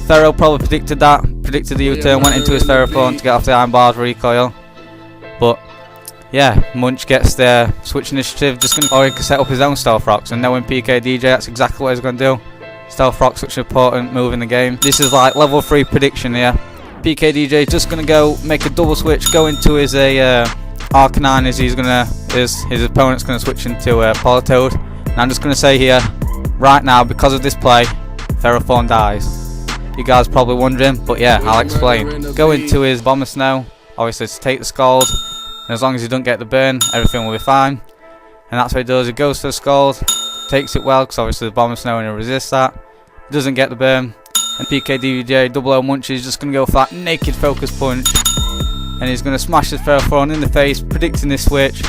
Thero probably predicted that. Predicted the U-turn, went into his Ferrophone to get off the Iron Bar's recoil. But yeah, Munch gets their switch initiative. Or he can set up his own Stealth Rocks, and knowing PKDJ, that's exactly what he's going to do. Stealth Rock's such an important move in the game. This is like level 3 prediction here. PKDJ just going to go make a double switch, go into his Arcanine as his opponent's going to switch into Politoed. And I'm just going to say here, right now, because of this play, Ferrophone dies. You guys are probably wondering, but yeah, I'll explain. Go into his Bomber Snow, obviously to take the Scald, and as long as he don't get the burn, everything will be fine. And that's what he does. He goes for the Scald, takes it well, because obviously the Bomber Snow and he resists that. He doesn't get the burn, and PKDJ Double O Munch is just going to go for that naked Focus Punch, and he's going to smash his Ferrophone in the face, predicting this switch.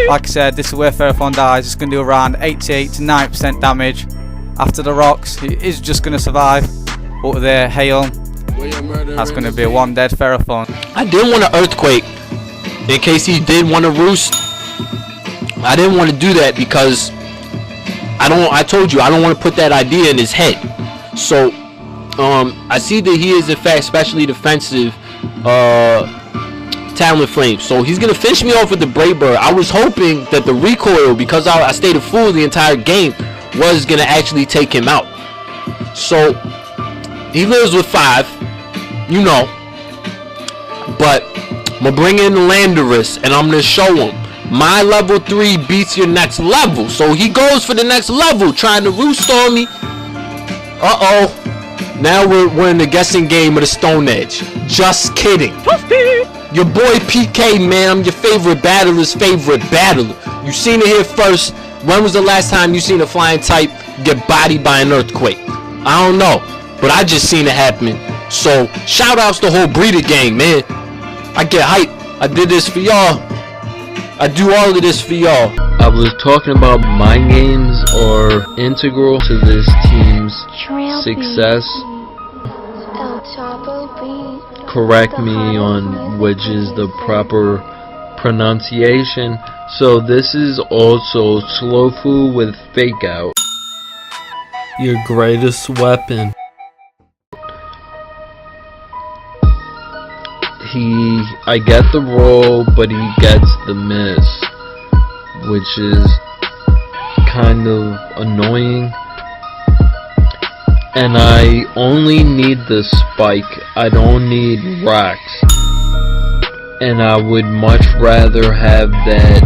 Like I said, this is where Ferrophone dies. It's going to do around 88 to 90% damage. After the rocks, he is just going to survive. But with their hail, that's going to be a 1 dead Ferrophone. I did want an Earthquake in case he did want to roost. I didn't want to do that because I told you I don't want to put that idea in his head. So I see that he is in fact specially defensive Talon Flame. So he's gonna finish me off with the Brave Bird. I was hoping that the recoil, because I stayed a fool the entire game, was gonna actually take him out. So he lives with 5, you know. But I'm gonna bring in the Landorus and I'm gonna show him my level 3 beats your next level. So he goes for the next level, trying to roost on me. Uh-oh. Now we're in the guessing game of the Stone Edge. Just kidding. Your boy PK, man. I'm your favorite battler's favorite battler. You seen it here first. When was the last time you seen a flying type get bodied by an earthquake? I don't know, but I just seen it happen. So shout outs to the whole Breeder gang, man. I get hype. I did this for y'all. I do all of this for y'all. I was talking about mind games are integral to this team's success. Correct me on which is the proper pronunciation. So this is also Slowfu with Fake Out. Your greatest weapon. I get the roll, but he gets the miss, which is kind of annoying. And I only need the spike, I don't need rocks. And I would much rather have that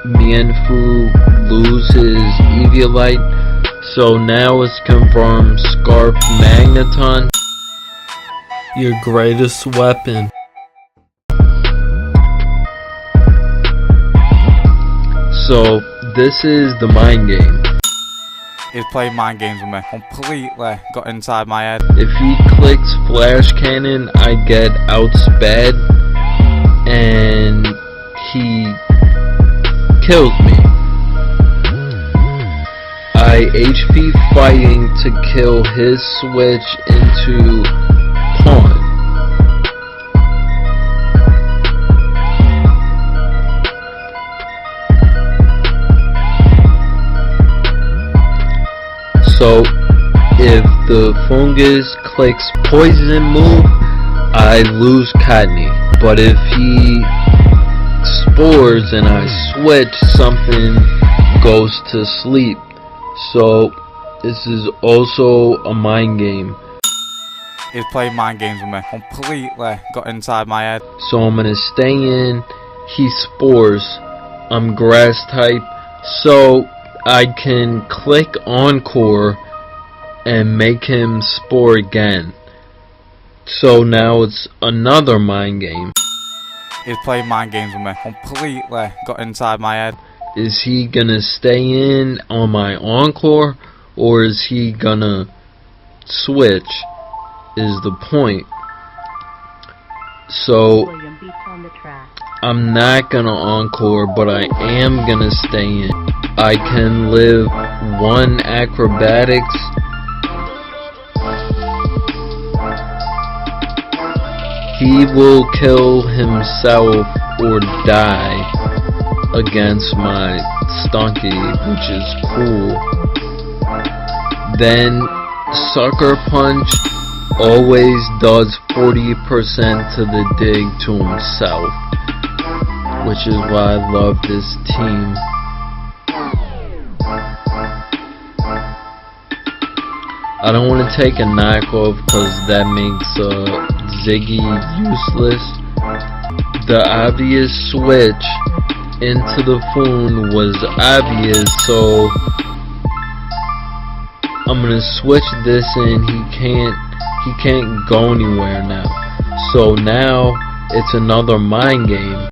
Mienfoo lose his Eviolite. So now it's confirmed Scarf Magneton, your greatest weapon. So this is the mind game. He's playing mind games with me. Completely got inside my head. If he clicks Flash Cannon, I get outsped and he kills me. I HP fighting to kill his switch into pawn. So if the fungus clicks poison move, I lose Cottonee. But if he spores and I switch, something goes to sleep. So this is also a mind game. He's playing mind games with me. Completely got inside my head. So I'm gonna stay in. He spores. I'm grass type, so I can click Encore and make him spore again. So now it's another mind game. He's playing mind games with me. Completely got inside my head. Is he gonna stay in on my Encore, or is he gonna switch, is the point. So I'm not gonna Encore, but I am gonna stay in. I can live 1 acrobatics. He will kill himself or die against my Stunky, which is cool. Then Sucker Punch always does 40% to the dig to himself, which is why I love this team. I don't want to take a knockoff because that makes Ziggy useless. The obvious switch into the Foon was obvious, so I'm gonna switch this in. He can't go anywhere now. So now it's another mind game.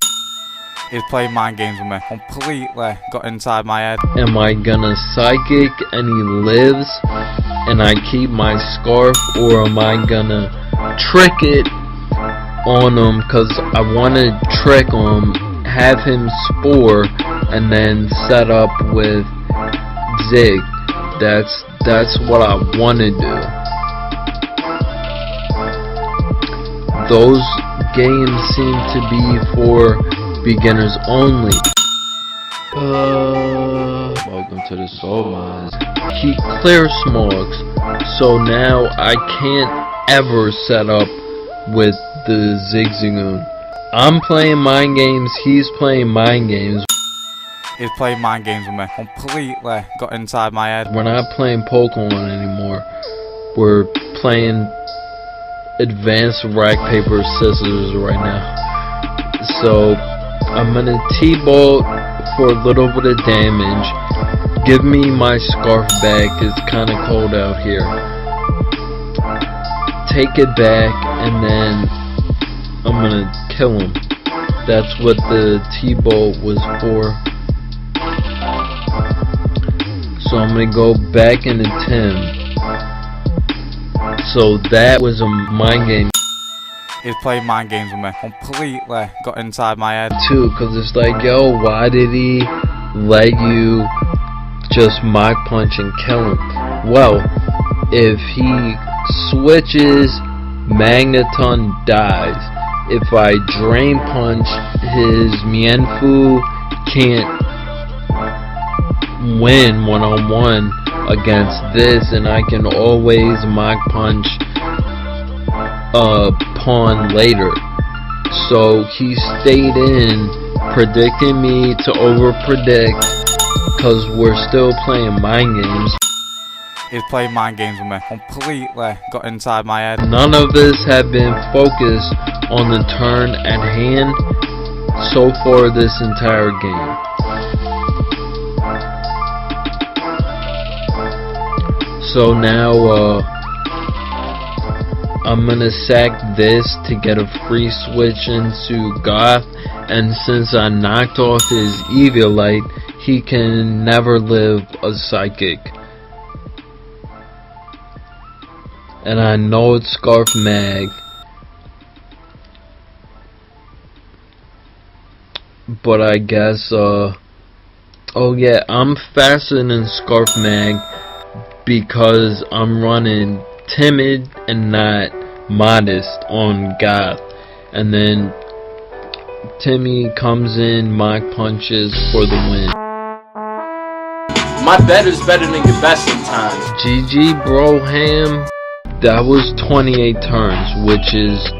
He's playing mind games with me. Completely got inside my head. Am I gonna Psychic and he lives and I keep my Scarf, or am I gonna trick it on him because I want to trick him, have him spore, and then set up with Zig? That's what I want to do. Those games seem to be for beginners only. Welcome to the Soul Mines. He clear smogs, so now I can't ever set up with the Zigzagoon. I'm playing mind games, he's playing mind games. He's playing mind games with me. Completely got inside my head. We're not playing Pokemon anymore. We're playing advanced rock, paper, scissors right now. So I'm gonna T-Bolt for a little bit of damage. Give me my Scarf back, it's kinda cold out here. Take it back and then I'm gonna kill him. That's what the T-Bolt was for. So I'm gonna go back into Tim. So that was a mind game. He's playing mind games with me. Completely got inside my head. Too, cause it's like, yo, why did he let you just Mach Punch and kill him? Well, if he switches, Magneton dies. If I Drain Punch, his Mienfoo can't win one-on-one against this, and I can always Mach Punch pawn later. So he stayed in, predicting me to over-predict, because we're still playing mind games. He's playing mind games with me. Completely got inside my head. None of us have been focused on the turn at hand so far this entire game. So now I'm gonna sack this to get a free switch into Goth, and since I knocked off his Eviolite, he can never live a psychic. And I know it's Scarf Mag, but I guess oh yeah, I'm faster than Scarf Mag because I'm running Timid and not Modest on Goth, and then Timmy comes in, Mach Punches for the win. My bet is better than your best sometimes. GG Broham. That was 28 turns, which is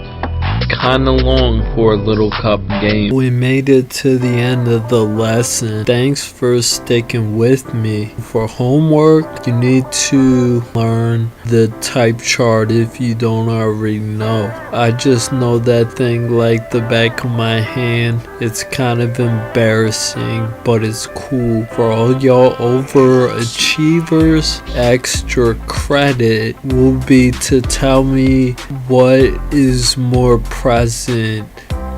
kinda long for a little cup game. We made it to the end of the lesson. Thanks for sticking with me. For homework, you need to learn the type chart if you don't already know. I just know that thing like the back of my hand. It's kind of embarrassing, but it's cool. For all y'all overachievers, extra credit will be to tell me what is more present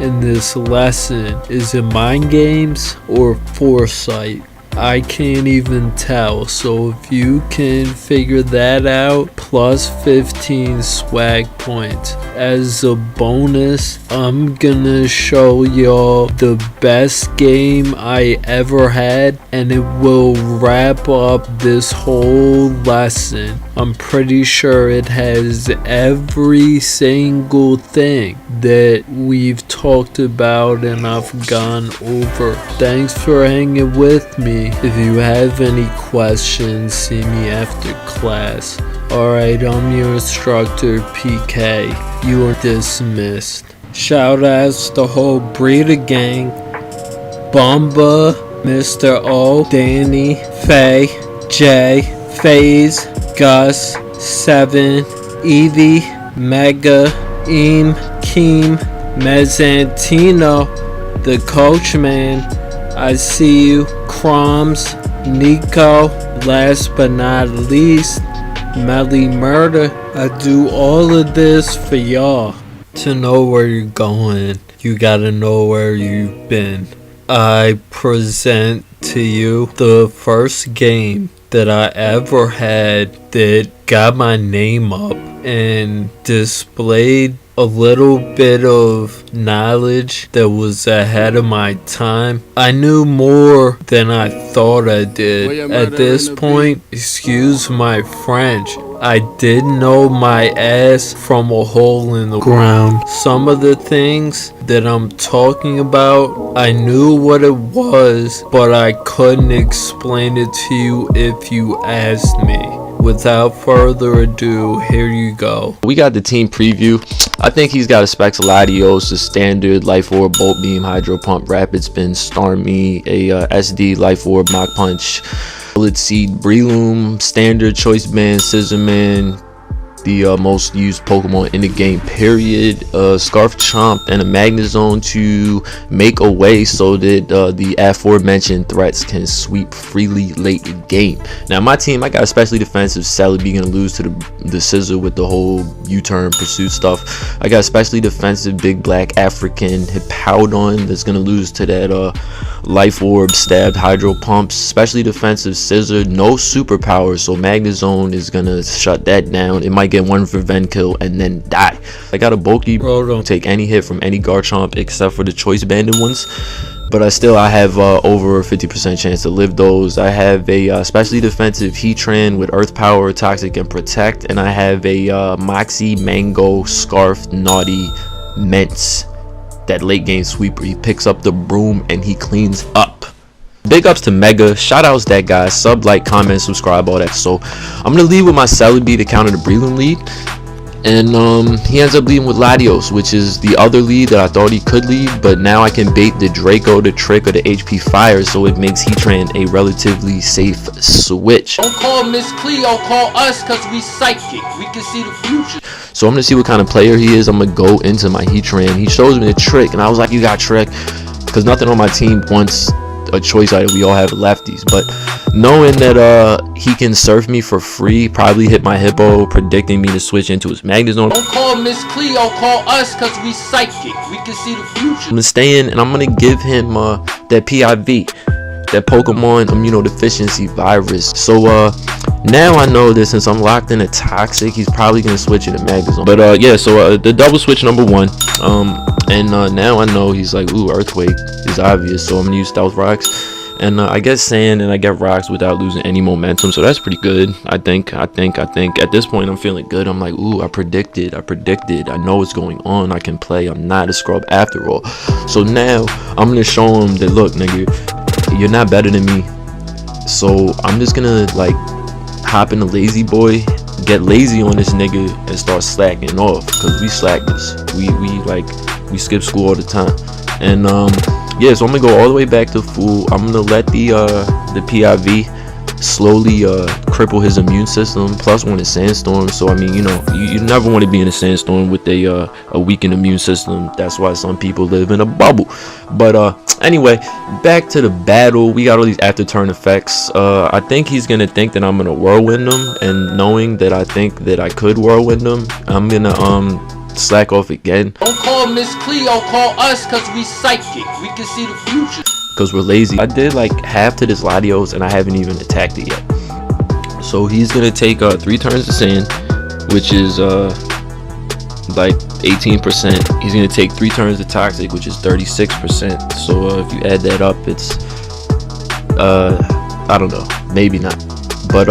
in this lesson. Is it mind games or foresight? I can't even tell, so if you can figure that out, plus 15 swag points. As a bonus, I'm gonna show y'all the best game I ever had, and it will wrap up this whole lesson. I'm pretty sure it has every single thing that we've talked about and I've gone over. Thanks for hanging with me. If you have any questions, see me after class. Alright, I'm your instructor, PK. You are dismissed. Shout outs to the whole Breeder gang. Bumba, Mr. O, Danny, Faye, Jay, FaZe, Gus, 7, Evie, Mega, Eam, Keem, Mezzantino, the Coachman. I see you, Crumbs, Nico, last but not least, Melly Murder. I do all of this for y'all. To know where you're going, you gotta know where you've been. I present to you the first game that I ever had that got my name up and displayed a little bit of knowledge that was ahead of my time. I knew more than I thought I did. At this point, excuse my French, I did know my ass from a hole in the ground. Some of the things that I'm talking about, I knew what it was, but I couldn't explain it to you if you asked me. Without further ado, here you go. We got the team preview. I think he's got a Specs Latios, a standard Life Orb, Bolt Beam, Hydro Pump, Rapid Spin, Stormy, a SD, Life Orb, Mach Punch, Bullet Seed, Breloom, standard Choice Band, Scissorman, the most used Pokemon in the game, period. Scarf Chomp and a Magnezone to make a way so that the aforementioned threats can sweep freely late in game. Now my team, I got especially defensive Celebi, gonna lose to the Scissor with the whole U-turn pursuit stuff. I got especially defensive Big Black African Hippowdon that's gonna lose to that Life Orb stabbed Hydro Pumps. Especially defensive Scissor, no superpowers, so Magnezone is gonna shut that down. It might get one for Venkill and then die. I got a bulky, don't take any hit from any Garchomp except for the choice banded ones, but I have over a 50% chance to live those. I have a especially defensive Heatran with Earth Power, Toxic, and Protect, and I have a Moxie, Mango, Scarf, Naughty, Ments. That late game sweeper, he picks up the broom and he cleans up. Big ups to Mega, shout outs that guy, sub, like, comment, subscribe, all that. So I'm gonna lead with my Celebi to counter the Breloom lead, And he ends up leading with Latios, which is the other lead that I thought he could lead, but now I can bait the Draco, the Trick, or the HP Fire, so it makes Heatran a relatively safe switch. Don't call Miss Cleo, call us, cause we psychic. We can see the future. So I'm gonna see what kind of player he is. I'm gonna go into my Heatran. He shows me the Trick, and I was like, you got Trick, because nothing on my team wants a choice item. We all have lefties, but knowing that he can surf me for free, probably hit my Hippo, predicting me to switch into his Magnezone. Don't call Miss Cleo, call us, cause we psychic. We can see the future. I'm gonna stay in, and I'm gonna give him that PIV, that Pokemon Immunodeficiency Virus. So now I know that since I'm locked in a Toxic, he's probably gonna switch into Magnezone. But yeah, so the double switch number 1. And now I know he's like, ooh, Earthquake is obvious, so I'm gonna use Stealth Rocks, and I get Sand and I get Rocks without losing any momentum, so that's pretty good. I think at this point I'm feeling good. I'm like, ooh, I predicted, I know what's going on, I can play, I'm not a scrub after all. So now I'm gonna show him that, look, nigga, you're not better than me. So I'm just gonna like hop in the Lazy Boy, get lazy on this nigga, and start slacking off, because we slackers. We skip school all the time. And yeah, so I'm gonna go all the way back to full. I'm gonna let the PIV slowly cripple his immune system. +1 is Sandstorm, so I mean, you never want to be in a Sandstorm with a weakened immune system. That's why some people live in a bubble. But anyway, back to the battle. We got all these after turn effects. I think he's gonna think that I'm gonna whirlwind him, and knowing that I think that I could whirlwind him, I'm gonna slack off again. Don't call Miss Cleo, call us, cause we psychic. We can see the future. Because we're lazy. I did like half to this Latios, and I haven't even attacked it yet. So he's gonna take 3 turns of Sand, which is like 18%. He's gonna take 3 turns of Toxic, which is 36%. So if you add that up, it's I don't know, maybe not, but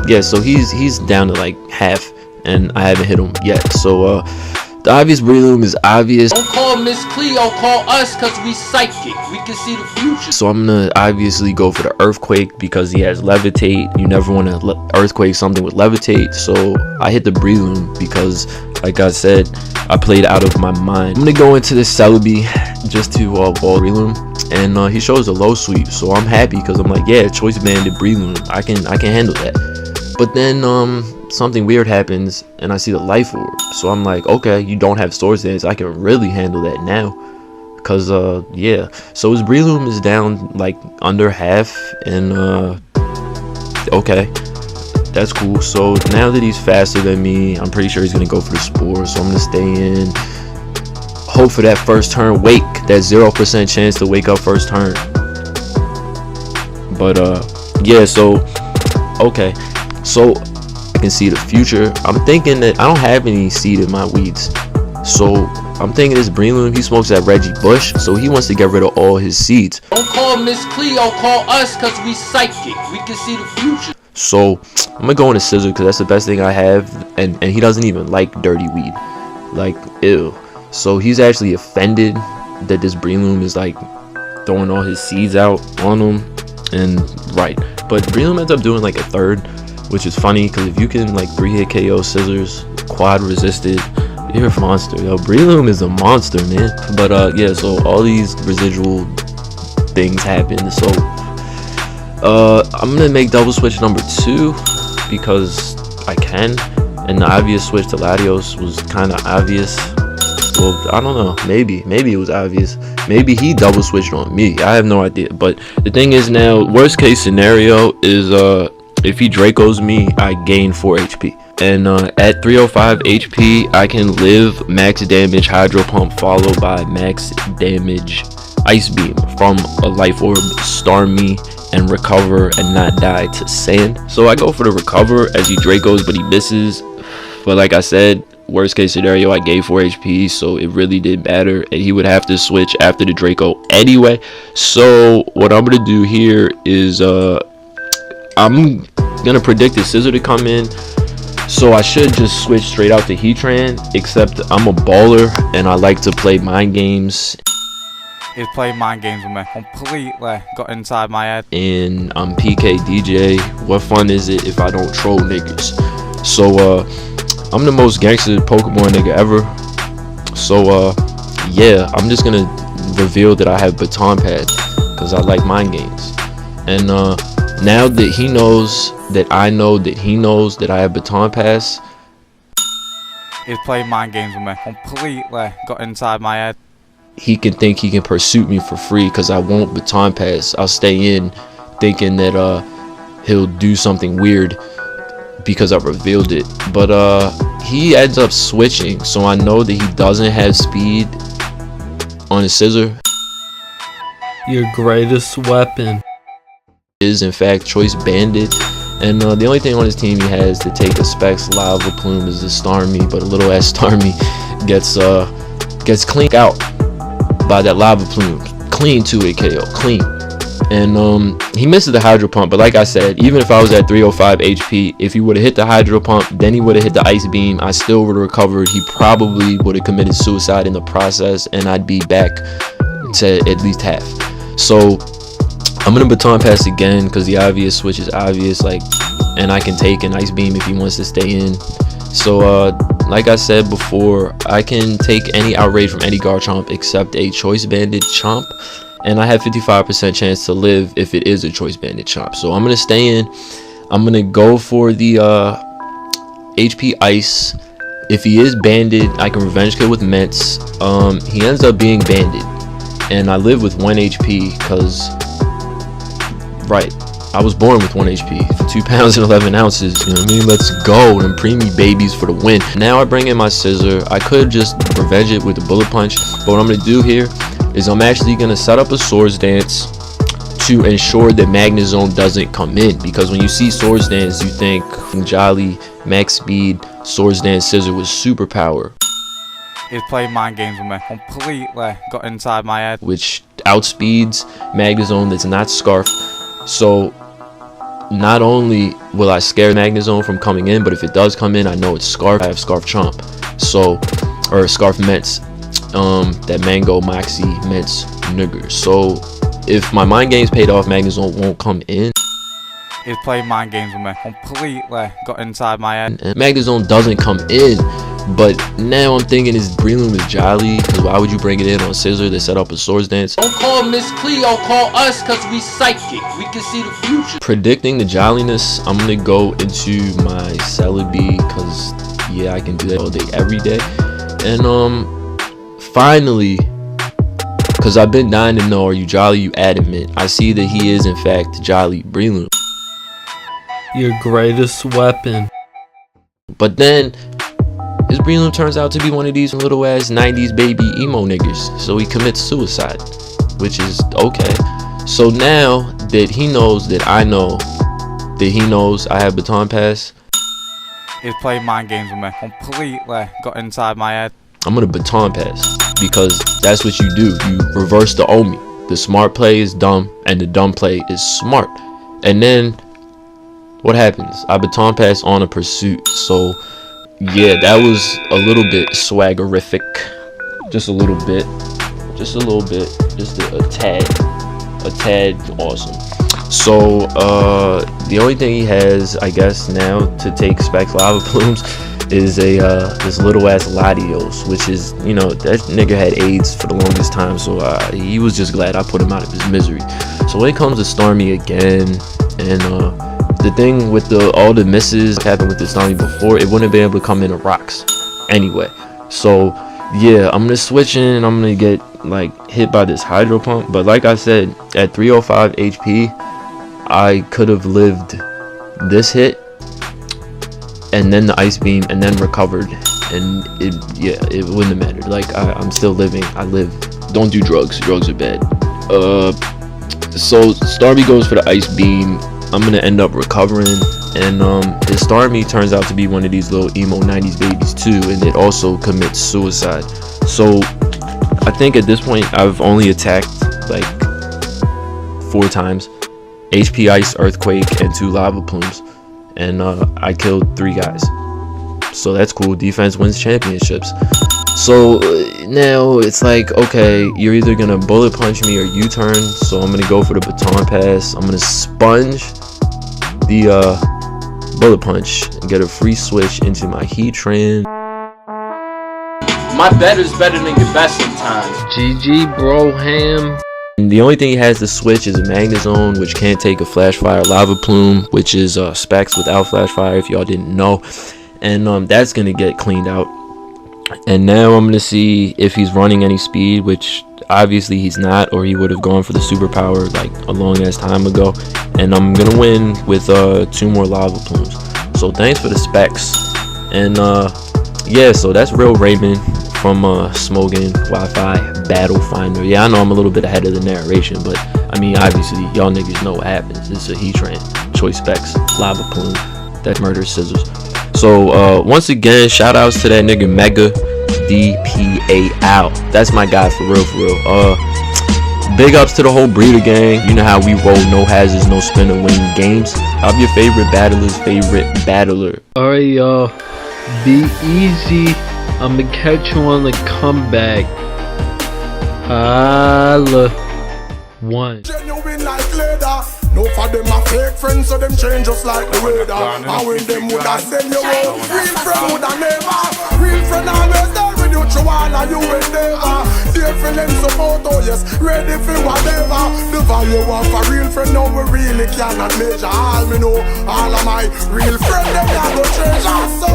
yeah, so he's down to like half, and I haven't hit him yet. So the obvious Breloom is obvious. Don't call Miss Cleo, call us, cause we psychic. We can see the future. So I'm gonna obviously go for the Earthquake because he has Levitate. You never want to Earthquake something with Levitate. So I hit the Breloom because, like I said, I played out of my mind. I'm gonna go into the Celebi just to ball Breloom, and he shows a low sweep. So I'm happy because I'm like, yeah, Choice Banded Breloom. I can handle that. But then something weird happens, and I see the Life Orb. So I'm like, okay, you don't have Swords Dance. I can really handle that now. Cause yeah. So his Breloom is down like under half, and okay, that's cool. So now that he's faster than me, I'm pretty sure he's gonna go for the Spore. So I'm gonna stay in, hope for that first turn wake, that 0% chance to wake up first turn. But yeah, so okay, so I can see the future. I'm thinking that I don't have any seed in my weeds, so I'm thinking this Breloom, he smokes that Reggie Bush, so he wants to get rid of all his seeds. Don't call Miss Cleo, call us, cause we psychic. We can see the future. So I'm gonna go into Scissor because that's the best thing I have, and he doesn't even like Dirty Weed, like ew. So he's actually offended that this Breloom is like throwing all his seeds out on him, and right. But Breloom ends up doing like a third, which is funny because if you can like 3-hit KO Scissors, quad resisted, you're a monster. Yo, Breloom is a monster, man. But yeah, so all these residual things happen. So I'm gonna make double switch number 2 because I can, and the obvious switch to Latios was kind of obvious. Well, I don't know, maybe it was obvious. Maybe he double switched on me, I have no idea. But the thing is, now worst case scenario is if he Dracos me, I gain 4 HP. And at 305 HP, I can live max damage Hydro Pump followed by max damage Ice Beam from a Life Orb, Storm me, and recover and not die to Sand. So I go for the recover as he Dracos, but he misses. But like I said, worst case scenario, I gave 4 HP, so it really didn't matter, and he would have to switch after the Draco anyway. So what I'm gonna do here is I'm gonna predict the Scissor to come in. So I should just switch straight out to Heatran, except I'm a baller and I like to play mind games. He's playing mind games with me, completely got inside my head. And I'm PK DJ. What fun is it if I don't troll niggas? So I'm the most gangster Pokemon nigga ever. So yeah, I'm just gonna reveal that I have Baton Pass because I like mind games. And now that he knows that I know that he knows that I have Baton Pass, He's playing mind games with me. Completely got inside my head. he can think he can pursue me for free because I won't Baton Pass. I'll stay in thinking that he'll do something weird because I revealed it. But he ends up switching, so I know that he doesn't have speed on his scissor. Your greatest weapon Is in fact Choice Bandit, and the only thing on his team he has to take a Specs Lava Plume is a Starmie, but a little ass Starmie gets cleaned out by that Lava Plume. Clean 2-hit KO, clean. And he misses the Hydro Pump, but like I said, even if I was at 305 HP, if he would have hit the Hydro Pump, then he would have hit the Ice Beam, I still would have recovered. He probably would have committed suicide in the process, and I'd be back to at least half. So I'm gonna Baton Pass again because the obvious switch is obvious, like, and I can take an Ice Beam if he wants to stay in. So like I said before, I can take any Outrage from any Garchomp except a Choice Bandit Chomp, and I have 55% chance to live if it is a Choice Bandit Chomp. So I'm gonna stay in. I'm gonna go for the HP Ice. If he is banded, I can Revenge Kill with Mets. He ends up being banded, and I live with 1 HP because, right, I was born with 1 HP for 2 pounds and 11 ounces. You know what I mean? Let's go. Them preemie babies for the win. Now I bring in my Scissor. I could just revenge it with a Bullet Punch, but what I'm gonna do here is I'm actually gonna set up a Swords Dance to ensure that Magnezone doesn't come in, because when you see Swords Dance, you think Jolly, Max Speed, Swords Dance, Scissor with superpower. He's playing mind games with me. Completely got inside my head. Which outspeeds Magnezone that's not Scarf. So not only will I scare Magnezone from coming in, but if it does come in, I know it's Scarf. I have Scarf Chomp. So, or Scarf Mets. That Mango, Moxie, Mets, nigger. So if my mind game's paid off, Magnezone won't come in. He's playing mind games with me. Completely got inside my head. And Magnezone doesn't come in, but now I'm thinking is Breloom is Jolly, because why would you bring it in on Scissor that set up a Swords Dance? Don't call Miss Cleo, call us, cause we psychic. We can see the future. Predicting the Jolliness, I'm gonna go into my Celebi, because yeah, I can do that all day, every day. And finally, because I've been dying to know, are you Jolly, you adamant? I see that he is in fact Jolly Breloom. your greatest weapon. But then his Breloom turns out to be one of these little ass 90s baby emo niggas, so he commits suicide, which is okay. So now that he knows that I know that he knows I have Baton Pass, He's playing mind games with me. Completely got inside my head. I'm gonna Baton Pass, because that's what you do. You reverse the Omi. The smart play is dumb, and the dumb play is smart. And then what happens? I Baton Pass on a Pursuit. So yeah, that was a little bit swaggerific. Just a little bit. Just a little bit. Just a tad. A tad awesome. So the only thing he has, I guess, now to take Specs Lava Plumes is a this little ass Latios, which is, you know, that nigga had AIDS for the longest time, so he was just glad I put him out of his misery. So when it comes to Starmie again, and the thing with all the misses that happened with the Starmie before, it wouldn't be able to come into rocks anyway. So yeah, I'm gonna switch in. I'm gonna get like hit by this Hydro Pump, but like I said, at 305 HP, I could have lived this hit and then the Ice Beam and then recovered, and it wouldn't have mattered. Like I'm still living. I live. Don't do drugs. Drugs are bad. So Starmie goes for the Ice Beam. I'm gonna end up recovering, and his Starmie turns out to be one of these little emo 90s babies too, and it also commits suicide. So I think at this point I've only attacked like 4 times. HP Ice, Earthquake, and 2 Lava Plumes, and I killed 3 guys. So that's cool. Defense wins championships. So now it's like, okay, you're either gonna Bullet Punch me or U-turn. So I'm gonna go for the Baton Pass. I'm gonna sponge the Bullet Punch and get a free switch into my Heatran. My better's better than your best sometimes. GG, Broham. And the only thing he has to switch is a Magnezone, which can't take a Flash Fire. Lava Plume, which is specs without Flash Fire, if y'all didn't know. And that's gonna get cleaned out. And now I'm gonna see if he's running any speed, which obviously he's not, or he would have gone for the superpower like a long ass time ago. And I'm gonna win with 2 more Lava Plumes. So thanks for the specs. And yeah, so that's Real Raymond from Smogan Wi-Fi Battle Finder. Yeah, I know I'm a little bit ahead of the narration, but I mean, obviously y'all niggas know what happens. It's a Heatran, choice specs, Lava Plume, that murder scissors. So once again, shout outs to that nigga Mega DPAL. That's my guy for real. Big ups to the whole Breeder gang. You know how we roll, no hazards, no spin or win games. I'm your favorite battler's favorite battler. Alright, y'all. Be easy. I'ma catch you on the comeback. Holla. 1. Genuine like leather. No for them are fake friends, so them change just like the weather. And when them woulda send you out, real friend woulda never. Real friend always there with you, true one and you will never. Dear friend and support, oh yes, ready for whatever. The value of a real friend, no we really cannot measure. All me know, all of my real friends, them are go treasure. So